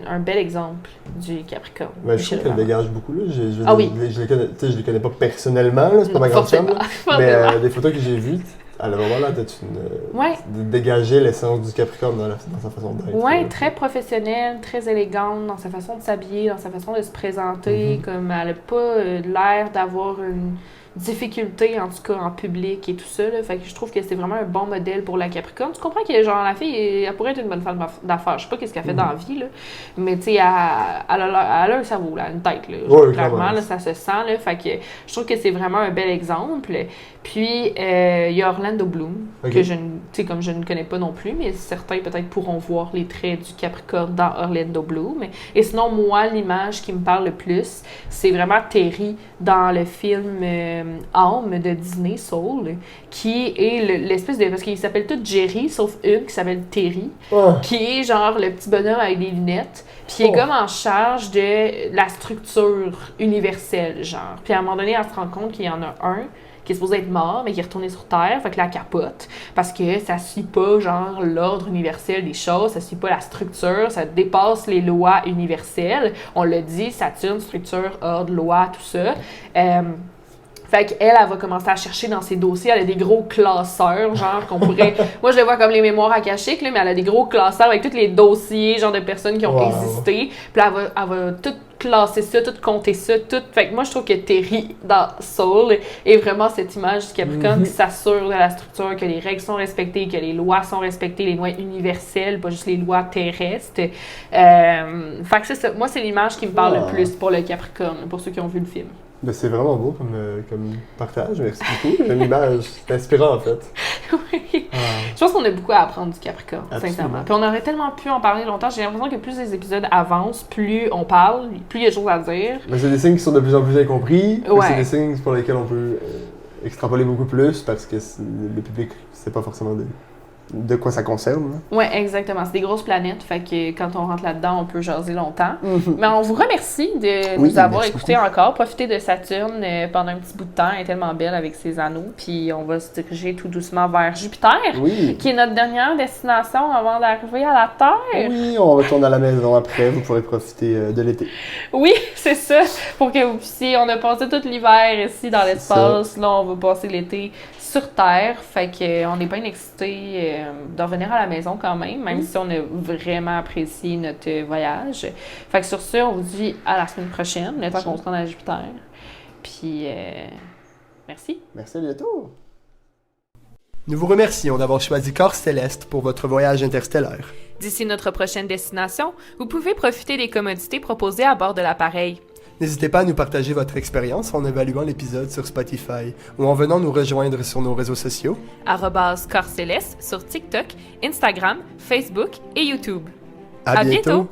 un bel exemple du Capricorne. Ben, je trouve qu'elle dégage beaucoup. Là. Je les connais pas personnellement, là, c'est pas ma grande femme. Mais des photos que j'ai vues, elle a vraiment l'air d'être de dégager l'essence du Capricorne dans sa façon d'être. Oui, très professionnelle, très élégante dans sa façon de s'habiller, dans sa façon de se présenter. Comme elle n'a pas l'air d'avoir une difficulté, en tout cas en public et tout ça. Là. Fait que je trouve que c'est vraiment un bon modèle pour la Capricorne. Tu comprends que genre la fille, elle pourrait être une bonne femme d'affaires. Je sais pas qu'est-ce qu'elle fait dans la vie, là. Mais tu sais, elle a un cerveau, là, une tête. Là. Genre, clairement, là, ça se sent. Là. Fait que je trouve que c'est vraiment un bel exemple. Puis, il y a Orlando Bloom, que je ne connais pas non plus, mais certains peut-être pourront voir les traits du Capricorne dans Orlando Bloom. Et sinon, moi, l'image qui me parle le plus, c'est vraiment Terry dans le film Âme de Disney Soul, qui est l'espèce de... Parce qu'ils s'appellent tous Jerry, sauf une qui s'appelle Terry, qui est genre le petit bonhomme avec des lunettes, puis il est comme en charge de la structure universelle, genre. Puis à un moment donné, elle se rend compte qu'il y en a un qui est supposé être mort, mais qui est retourné sur Terre, fait que là, elle capote, parce que ça suit pas, genre, l'ordre universel des choses, ça suit pas la structure, ça dépasse les lois universelles. On l'a dit, Saturne, structure, ordre, loi, tout ça. Fait qu'elle, elle va commencer à chercher dans ses dossiers. Elle a des gros classeurs, genre, qu'on pourrait... Moi, je les vois comme les mémoires akashiques, là, mais elle a des gros classeurs avec tous les dossiers, genre, de personnes qui ont existé. Puis là, elle va tout classer ça, tout compter ça, tout. Fait que moi, je trouve que Terry, dans Soul, est vraiment cette image du Capricorne qui s'assure de la structure, que les règles sont respectées, que les lois sont respectées, les lois universelles, pas juste les lois terrestres. Fait que c'est ça. Moi, c'est l'image qui me parle le plus pour le Capricorne, pour ceux qui ont vu le film. Ben, c'est vraiment beau comme partage, merci beaucoup. J'aime l'image, c'est inspirant en fait. Oui. Je pense qu'on a beaucoup à apprendre du Capricorne, sincèrement. Puis on aurait tellement pu en parler longtemps. J'ai l'impression que plus les épisodes avancent, plus on parle, plus il y a de choses à dire. Mais c'est des signes qui sont de plus en plus incompris. Ouais. C'est des signes pour lesquels on peut extrapoler beaucoup plus parce que le public sait pas forcément de quoi ça concerne. Oui, exactement. C'est des grosses planètes, fait que quand on rentre là-dedans, on peut jaser longtemps. Mais on vous remercie de nous avoir écoutés encore. Profitez de Saturne pendant un petit bout de temps. Elle est tellement belle avec ses anneaux. Puis on va se diriger tout doucement vers Jupiter, qui est notre dernière destination avant d'arriver à la Terre. Oui, on retourne à la maison après. Vous pourrez profiter de l'été. Oui, c'est ça. Pour que vous puissiez... On a passé tout l'hiver ici dans l'espace. Là, on va passer l'été sur Terre. Fait qu'on est bien excités de revenir à la maison quand même si on a vraiment apprécié notre voyage. Fait que sur ce, on vous dit à la semaine prochaine, le temps qu'on se rende à Jupiter. Puis, merci. Merci, à bientôt. Nous vous remercions d'avoir choisi Corse Céleste pour votre voyage interstellaire. D'ici notre prochaine destination, vous pouvez profiter des commodités proposées à bord de l'appareil. N'hésitez pas à nous partager votre expérience en évaluant l'épisode sur Spotify ou en venant nous rejoindre sur nos réseaux sociaux. @corcéleste sur TikTok, Instagram, Facebook et YouTube. À bientôt.